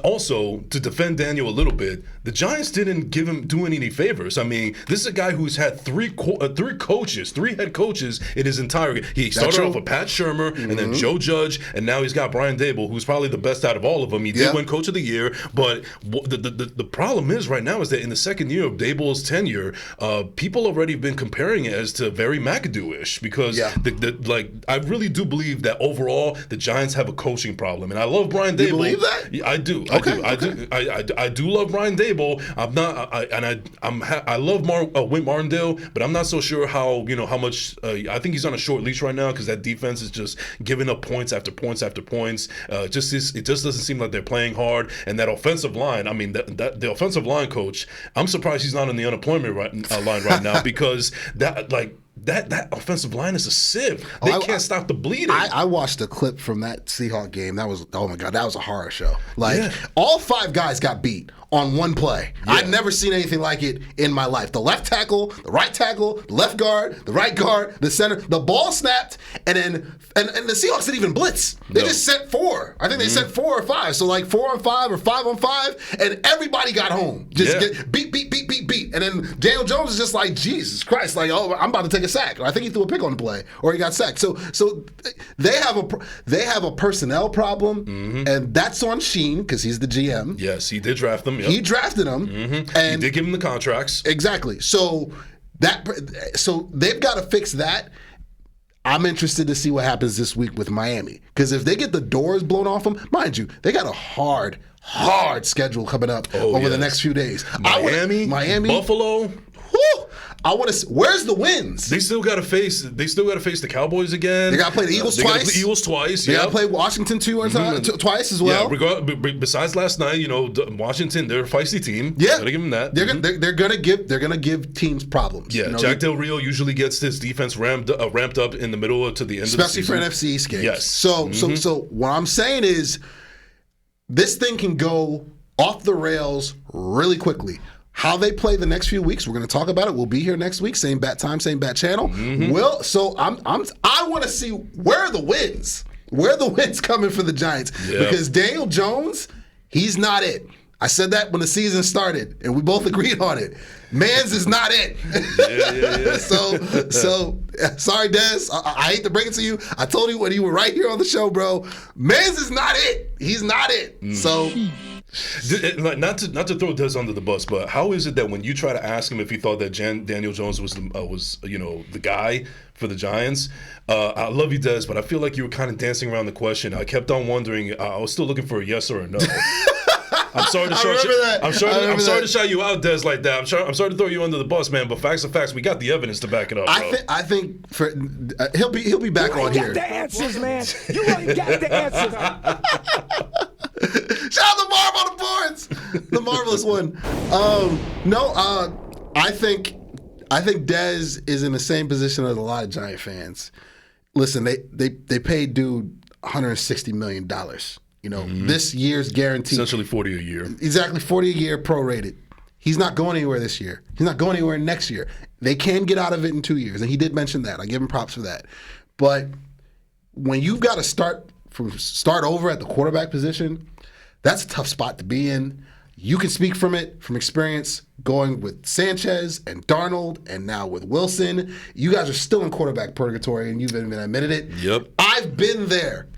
[SPEAKER 4] also, to defend Daniel a little bit, the Giants didn't do any favors. I mean, this is a guy who's had 3 head coaches in his entire. He started off with Pat Shurmur and then Joe Judge, and now he's got Brian Dable, who's probably the best out of all of them. He did win Coach of the Year, but the problem is right now is that in the second year of Dable's tenure, people already have been comparing it as to very McAdoo-ish because I really do believe that overall the Giants have a coaching problem, and I love Brian Dable.
[SPEAKER 3] You believe that?
[SPEAKER 4] I do. I do love Brian Dable. I love Wink Martindale, but I'm not so sure how much. I think he's on a short leash right now because that defense is just giving up points after points after points. It just doesn't seem like they're playing hard, and that offensive line. I mean, the offensive line coach. I'm surprised he's not on the unemployment line right now because that offensive line is a sieve. They can't stop the bleeding.
[SPEAKER 3] I watched a clip from that Seahawks game. That was, oh my God, that was a horror show. All 5 guys got beat. on one play. I've never seen anything like it in my life. The left tackle, the right tackle, the left guard, the right guard, the center. The ball snapped, and then and the Seahawks didn't even blitz. They just sent 4. I think they sent 4 or 5. So like 4 on 5 or 5 on 5, and everybody got home. Just get beat. And then Daniel Jones is just like, Jesus Christ, like, oh, I'm about to take a sack. I think he threw a pick on the play, or he got sacked. So they have a personnel problem, and that's on Sheen because he's the GM.
[SPEAKER 4] Yes, he did draft them. Yep.
[SPEAKER 3] He drafted them, and
[SPEAKER 4] he did give him the contracts.
[SPEAKER 3] Exactly. So they've got to fix that. I'm interested to see what happens this week with Miami, because if they get the doors blown off them, mind you, they got a hard schedule coming up over the next few days.
[SPEAKER 4] Miami, Buffalo.
[SPEAKER 3] Whew, I want to. Where's the wins?
[SPEAKER 4] They still got to face the Cowboys again.
[SPEAKER 3] They got to play the Eagles twice.
[SPEAKER 4] They got to play the Eagles twice.
[SPEAKER 3] They got to play Washington twice as well.
[SPEAKER 4] Yeah. Besides last night, Washington, they're a feisty team.
[SPEAKER 3] Yeah,
[SPEAKER 4] gotta give them that.
[SPEAKER 3] They're gonna give teams problems.
[SPEAKER 4] Yeah, Jack Del Rio usually gets his defense ramped up in the middle to the end,
[SPEAKER 3] especially
[SPEAKER 4] of the season.
[SPEAKER 3] for NFC East games.
[SPEAKER 4] Yes.
[SPEAKER 3] So what I'm saying is, this thing can go off the rails really quickly. How they play the next few weeks, we're going to talk about it. We'll be here next week, same bat time, same bat channel. I want to see where are the wins coming for the Giants, because Daniel Jones, he's not it. I said that when the season started, and we both agreed on it. Mans is not it. So sorry, Des. I hate to break it to you. I told you when you were right here on the show, bro. Mans is not it. He's not it. So.
[SPEAKER 4] Not to throw Des under the bus, but how is it that when you try to ask him if he thought that Daniel Jones was the guy for the Giants? I love you, Des, but I feel like you were kind of dancing around the question. I kept on wondering. I was still looking for a yes or a no. I'm sorry to shout you out, Des, like that. I'm sorry to throw you under the bus, man. But facts are facts. We got the evidence to back it up, bro.
[SPEAKER 3] I think for he'll be back on here.
[SPEAKER 2] You got the answers, man. You already got the answers.
[SPEAKER 3] Shout out to Marv on the boards, the marvelous one. I think Dez is in the same position as a lot of Giant fans. Listen, they paid dude $160 million. This year's guaranteed.
[SPEAKER 4] Essentially 40 a year.
[SPEAKER 3] Exactly, 40 a year, prorated. He's not going anywhere this year. He's not going anywhere next year. They can get out of it in 2 years, and he did mention that. I give him props for that. But when you've got to start over at the quarterback position, that's a tough spot to be in. You can speak from experience, going with Sanchez and Darnold, and now with Wilson. You guys are still in quarterback purgatory, and you've even admitted it.
[SPEAKER 4] Yep.
[SPEAKER 3] I've been there.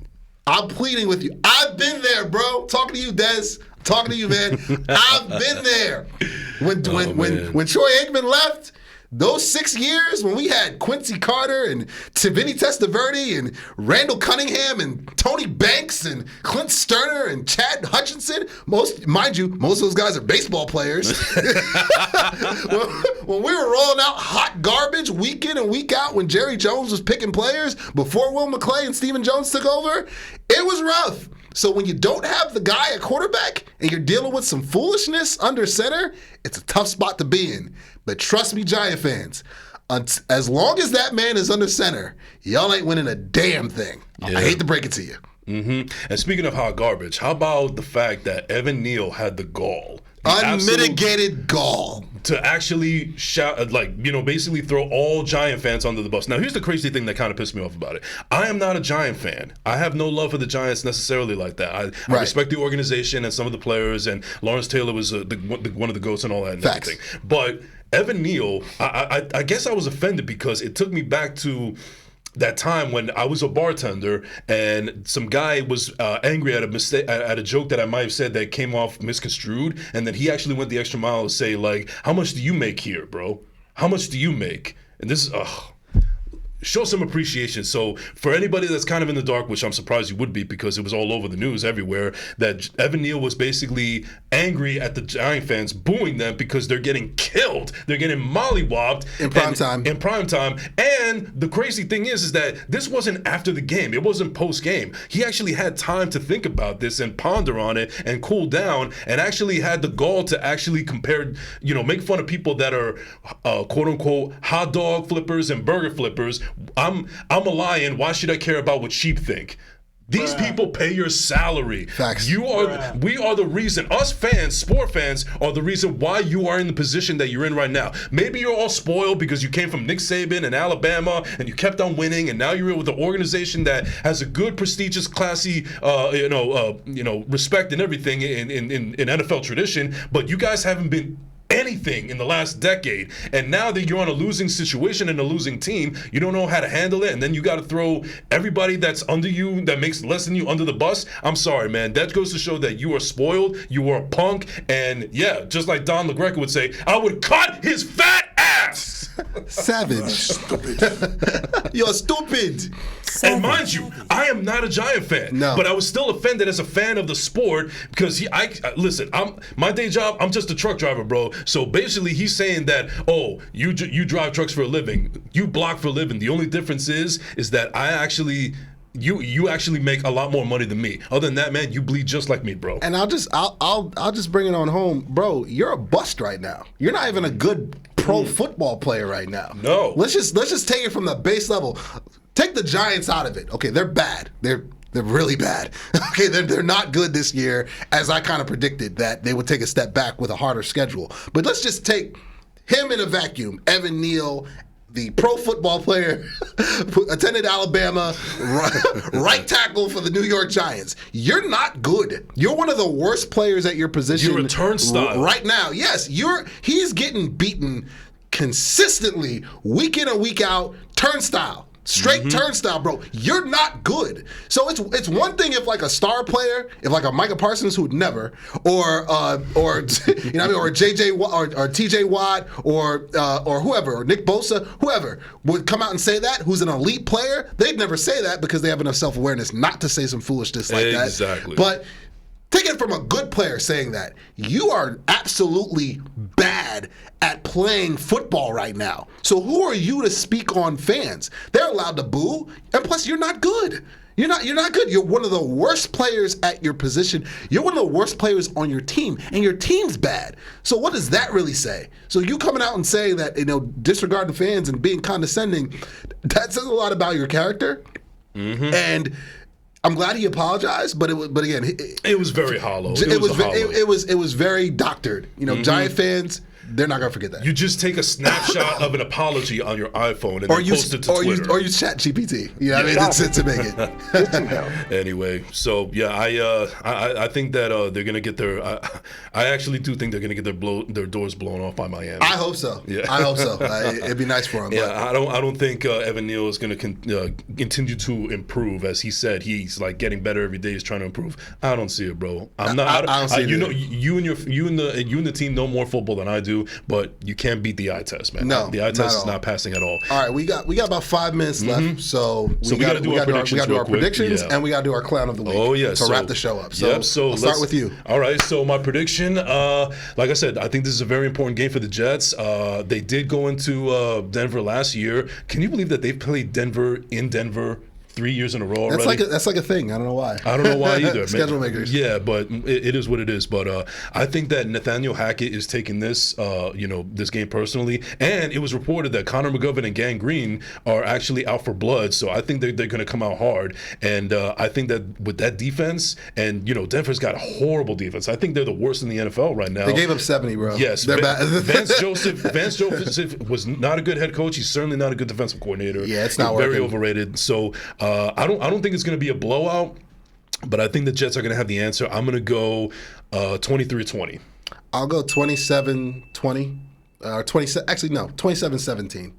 [SPEAKER 3] I'm pleading with you. I've been there, bro. Talking to you, Des. Talking to you, man. I've been there. When Troy Aikman left, those 6 years when we had Quincy Carter and Vinny Testaverde and Randall Cunningham and Tony Banks and Clint Sterner and Chad Hutchinson, most of those guys are baseball players. when we were rolling out hot garbage week in and week out, when Jerry Jones was picking players before Will McClay and Stephen Jones took over, it was rough. So when you don't have the guy at quarterback and you're dealing with some foolishness under center, it's a tough spot to be in. But trust me, Giant fans, as long as that man is under center, y'all ain't winning a damn thing. Yeah. I hate to break it to you.
[SPEAKER 4] Mm-hmm. And speaking of hot garbage, how about the fact that Evan Neal had the gall?
[SPEAKER 3] Unmitigated gall.
[SPEAKER 4] To actually shout, basically throw all Giant fans under the bus. Now, here's the crazy thing that kind of pissed me off about it. I am not a Giant fan. I have no love for the Giants necessarily like that. I respect the organization and some of the players, and Lawrence Taylor was one of the GOATs and all that and everything. But Evan Neal, I guess I was offended because it took me back to that time when I was a bartender and some guy was angry at a mistake, at a joke that I might have said that came off misconstrued, and then he actually went the extra mile to say, like, how much do you make here, bro? How much do you make? And this is, show some appreciation. So for anybody that's kind of in the dark, which I'm surprised you would be because it was all over the news everywhere, that Evan Neal was basically angry at the Giant fans, booing them because they're getting killed. They're getting mollywopped.
[SPEAKER 3] In prime time.
[SPEAKER 4] In prime time. And the crazy thing is that this wasn't after the game. It wasn't post-game. He actually had time to think about this and ponder on it and cool down, and actually had the gall to actually compare, make fun of people that are quote-unquote hot dog flippers and burger flippers. I'm a lion. Why should I care about what sheep think? These people pay your salary.
[SPEAKER 3] Facts.
[SPEAKER 4] We are the reason. Us fans, sport fans, are the reason why you are in the position that you're in right now. Maybe you're all spoiled because you came from Nick Saban and Alabama, and you kept on winning, and now you're with an organization that has a good, prestigious, classy, respect and everything in NFL tradition. But you guys haven't been anything in the last decade, and now that you're on a losing situation and a losing team, you don't know how to handle it, and then you got to throw everybody that's under you, that makes less than you, under the bus. I'm sorry, man. That goes to show that you are spoiled, you are a punk, and yeah, just like Don LaGreca would say, I would cut his fat ass.
[SPEAKER 3] Savage. You're stupid.
[SPEAKER 4] And mind you, I am not a Giant fan, but I was still offended as a fan of the sport because listen, my day job, I'm just a truck driver, bro. So basically, he's saying that, oh, you drive trucks for a living, you block for a living. The only difference is that I actually. You actually make a lot more money than me. Other than that, man, you bleed just like me, bro.
[SPEAKER 3] And I'll just bring it on home, bro. You're a bust right now. You're not even a good pro football player right now.
[SPEAKER 4] No.
[SPEAKER 3] Let's just take it from the base level. Take the Giants out of it. Okay, they're bad. They're really bad. Okay, they're not good this year, as I kind of predicted that they would take a step back with a harder schedule. But let's just take him in a vacuum. Evan Neal, the pro football player, attended Alabama, right tackle for the New York Giants. You're not good. You're one of the worst players at your position.
[SPEAKER 4] You're a turnstile.
[SPEAKER 3] Right now. Yes, he's getting beaten consistently, week in and week out, turnstile. Straight turnstile, bro. You're not good. So it's one thing if like a star player, if like a Micah Parsons who would never, or or JJ or TJ Watt or whoever, or Nick Bosa, whoever would come out and say that, who's an elite player, they'd never say that because they have enough self-awareness not to say some foolishness like that.
[SPEAKER 4] Exactly.
[SPEAKER 3] But take it from a good player saying that. You are absolutely bad at playing football right now. So who are you to speak on fans? They're allowed to boo, and plus you're not good. You're not good. You're one of the worst players at your position. You're one of the worst players on your team, and your team's bad. So what does that really say? So you coming out and saying that, disregarding fans and being condescending, that says a lot about your character. And I'm glad he apologized, but again,
[SPEAKER 4] it was very hollow.
[SPEAKER 3] It was very doctored. Giant fans, they're not gonna forget that.
[SPEAKER 4] You just take a snapshot of an apology on your iPhone and then post it to Twitter.
[SPEAKER 3] Or use ChatGPT. To make it.
[SPEAKER 4] Anyway, so yeah, I think that they're gonna get their. I actually do think they're gonna get their doors blown off by Miami.
[SPEAKER 3] I hope so. Yeah. I hope so. It'd be nice for him.
[SPEAKER 4] Yeah, I don't think Evan Neal is gonna continue to improve. As he said, he's like getting better every day. He's trying to improve. I don't see it, bro. I don't see it. You and the team know more football than I do, but you can't beat the eye test, man.
[SPEAKER 3] No,
[SPEAKER 4] the eye test is not passing at all.
[SPEAKER 3] All right, we got about 5 minutes left, so we got to do our predictions, and we got to do our clown of the week.
[SPEAKER 4] Oh yeah,
[SPEAKER 3] to wrap the show up. So, I'll start with you.
[SPEAKER 4] All right, so my prediction, like I said, I think this is a very important game for the Jets. They did go into Denver last year. Can you believe that they've played Denver in Denver 3 years in a row already?
[SPEAKER 3] That's like a thing. I don't know why.
[SPEAKER 4] I don't know why either.
[SPEAKER 3] Schedule makers.
[SPEAKER 4] Yeah, but it is what it is. But I think that Nathaniel Hackett is taking this, this game personally. And it was reported that Connor McGovern and Gang Green are actually out for blood. So I think they're going to come out hard. And I think that with that defense, and Denver's got a horrible defense. I think they're the worst in the NFL right now.
[SPEAKER 3] They gave up 70, bro.
[SPEAKER 4] Yes,
[SPEAKER 3] they're bad.
[SPEAKER 4] Vance Joseph was not a good head coach. He's certainly not a good defensive coordinator.
[SPEAKER 3] Yeah, it's not
[SPEAKER 4] very
[SPEAKER 3] working.
[SPEAKER 4] Overrated. So. I don't think it's going to be a blowout, but I think the Jets are going to have the answer. I'm going to go 23-20.
[SPEAKER 3] I'll go 27-20. 27-17.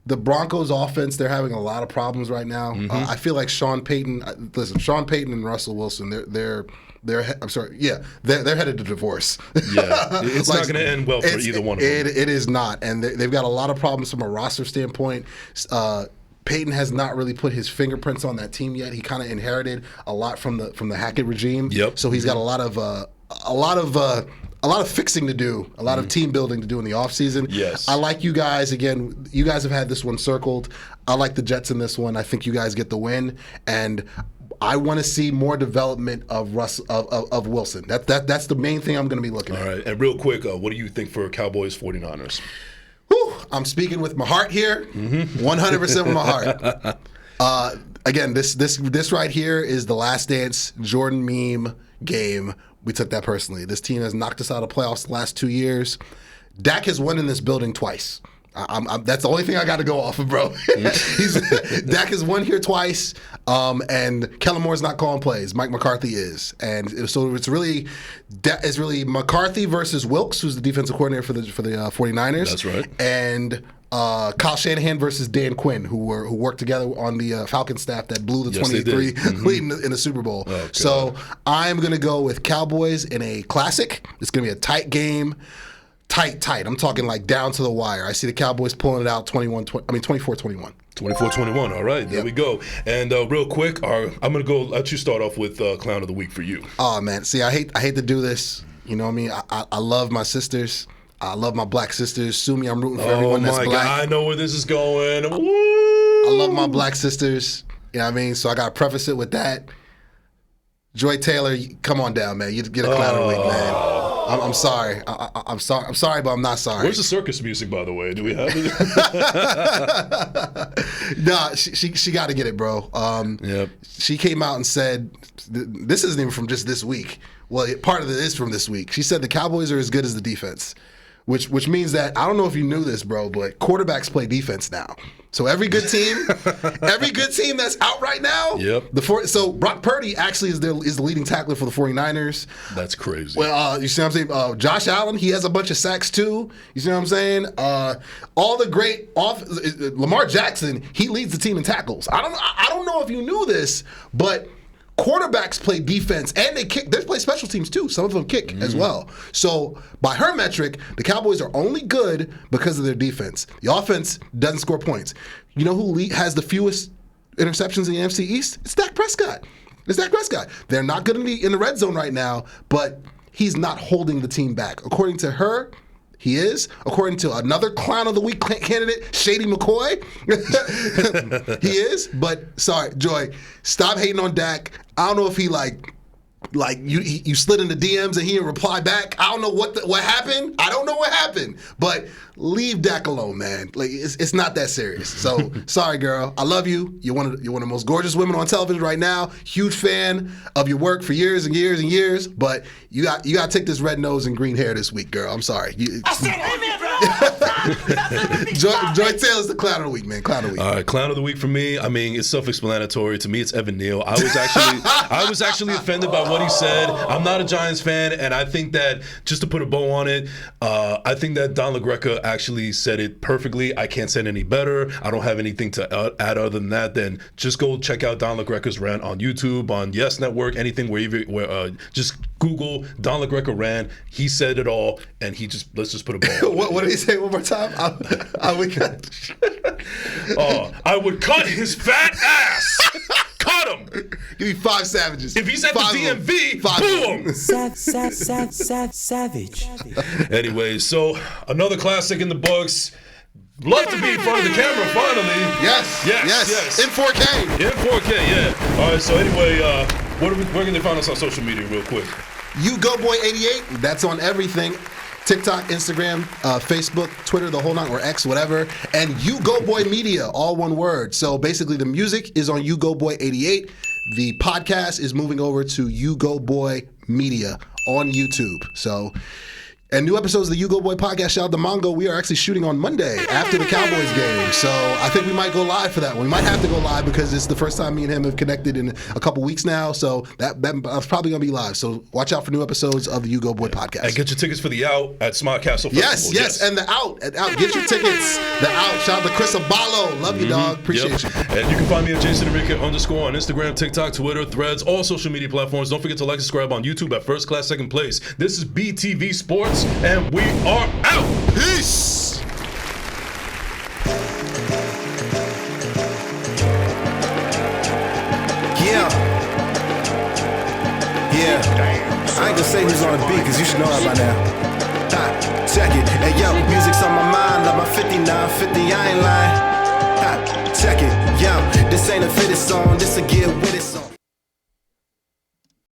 [SPEAKER 3] The Broncos offense, they're having a lot of problems right now. I feel like Sean Payton and Russell Wilson, they're headed to divorce.
[SPEAKER 4] Yeah, it's not going to end well for either one of them.
[SPEAKER 3] It is not, and they've got a lot of problems from a roster standpoint. Peyton has not really put his fingerprints on that team yet. He kind of inherited a lot from the Hackett regime.
[SPEAKER 4] Yep.
[SPEAKER 3] So he's got a lot of fixing to do, a lot of team building to do in the offseason.
[SPEAKER 4] Yes.
[SPEAKER 3] I like you guys. Again, you guys have had this one circled. I like the Jets in this one. I think you guys get the win, and I want to see more development of Wilson. That's the main thing I'm going to be looking at.
[SPEAKER 4] All right. And real quick, what do you think for Cowboys 49ers?
[SPEAKER 3] I'm speaking with my heart here, 100% with my heart. Again, this right here is the Last Dance Jordan meme game. We took that personally. This team has knocked us out of playoffs the last 2 years. Dak has won in this building twice. That's the only thing I got to go off of, bro. Dak has won here twice, and Kellen Moore's not calling plays. Mike McCarthy is, and so it's really McCarthy versus Wilkes, who's the defensive coordinator for the 49ers.
[SPEAKER 4] That's right.
[SPEAKER 3] And Kyle Shanahan versus Dan Quinn, who worked together on the Falcons staff that blew the 23 lead in the Super Bowl.
[SPEAKER 4] Oh,
[SPEAKER 3] so I'm going to go with Cowboys in a classic. It's going to be a tight game. Tight. I'm talking like down to the wire. I see the Cowboys pulling it out 24-21.
[SPEAKER 4] 24-21. All right, there we go. And real quick, I'm going to let you start off with Clown of the Week for you.
[SPEAKER 3] Oh, man. See, I hate to do this. You know what I mean? I love my sisters. I love my black sisters. Sue me, I'm rooting for everyone that's black.
[SPEAKER 4] God, I know where this is going. Woo!
[SPEAKER 3] I love my black sisters. You know what I mean? So I got to preface it with that. Joy Taylor, come on down, man. You get a Clown of the Week, man. I'm sorry. I'm sorry, but I'm not sorry.
[SPEAKER 4] Where's the circus music, by the way? Do we have it?
[SPEAKER 3] Nah, she got to get it, bro.
[SPEAKER 4] Yep.
[SPEAKER 3] She came out and said, this isn't even from just this week. Well, part of it is from this week. She said the Cowboys are as good as the defense, which means that, I don't know if you knew this, bro, but quarterbacks play defense now. So every good team that's out right now,
[SPEAKER 4] yep.
[SPEAKER 3] So Brock Purdy actually is the leading tackler for the 49ers.
[SPEAKER 4] That's crazy.
[SPEAKER 3] Well, you see what I'm saying? Josh Allen, he has a bunch of sacks too. You see what I'm saying? All the great Lamar Jackson, he leads the team in tackles. I don't know if you knew this, but quarterbacks play defense and they kick. They play special teams too. Some of them kick as well. So by her metric, the Cowboys are only good because of their defense. The offense doesn't score points. You know who has the fewest interceptions in the NFC East? It's Dak Prescott. They're not good in the red zone right now, but he's not holding the team back. According to her, he is. According to another Clown of the Week candidate, Shady McCoy, he is. But sorry, Joy, stop hating on Dak. I don't know if he you slid into DMs and he didn't reply back. I don't know what happened. I don't know what happened. But leave Dak alone, man. Like it's not that serious. So sorry, girl. I love you. You're one of the most gorgeous women on television right now. Huge fan of your work for years and years and years. But you got to take this red nose and green hair this week, girl. I'm sorry. Joy Taylor's the Clown of the Week, man. Clown of the Week.
[SPEAKER 4] All right, Clown of the Week for me. I mean, it's self-explanatory. To me, it's Evan Neal. I was actually offended by what he said. I'm not a Giants fan, and I think that, just to put a bow on it, I think that Don LaGreca actually said it perfectly. I can't say it any better. I don't have anything to add other than that. Then just go check out Don LaGreca's rant on YouTube, on Yes Network, anything where just Google Don LaGreca rant. He said it all, and let's just put a bow on it.
[SPEAKER 3] What did he say one more time? I
[SPEAKER 4] would cut his fat ass. Cut him.
[SPEAKER 3] Give me 5 savages.
[SPEAKER 4] If he's at the DMV, boom.
[SPEAKER 2] Savage.
[SPEAKER 4] Anyway, so another classic in the books. Love to be in front of the camera finally.
[SPEAKER 3] Yes. In 4K.
[SPEAKER 4] In 4K, yeah. All right, so anyway, where can they find us on social media real quick?
[SPEAKER 3] UGoBoy88. That's on everything. TikTok, Instagram, Facebook, Twitter, the whole nine, or X, whatever. And UGoBoy Media, all one word. So basically the music is on UGoBoy88. The podcast is moving over to UGoBoy Media on YouTube. So, and new episodes of the You Go Boy podcast, shout out to Mongo. We are actually shooting on Monday after the Cowboys game. So I think we might go live for that one. We might have to go live because it's the first time me and him have connected in a couple weeks now. So that's probably going to be live. So watch out for new episodes of the You Go Boy podcast.
[SPEAKER 4] And get your tickets for the Out at Smart Castle
[SPEAKER 3] Festival. Yes. And the Out. Get your tickets. The Out. Shout out to Chris Aballo. Love you, dog. Appreciate you.
[SPEAKER 4] And you can find me at Jason and Ugo _ on Instagram, TikTok, Twitter, Threads, all social media platforms. Don't forget to like and subscribe on YouTube at First Class Second Place. This is BTV Sports, and we are out.
[SPEAKER 3] Peace.
[SPEAKER 1] Yeah. I ain't gonna say who's on the beat, cause you should know that by now. Check it. Hey yo, music's on my mind, like my 5950, I ain't lying. Check it. Yo, this ain't a fitted song, this a get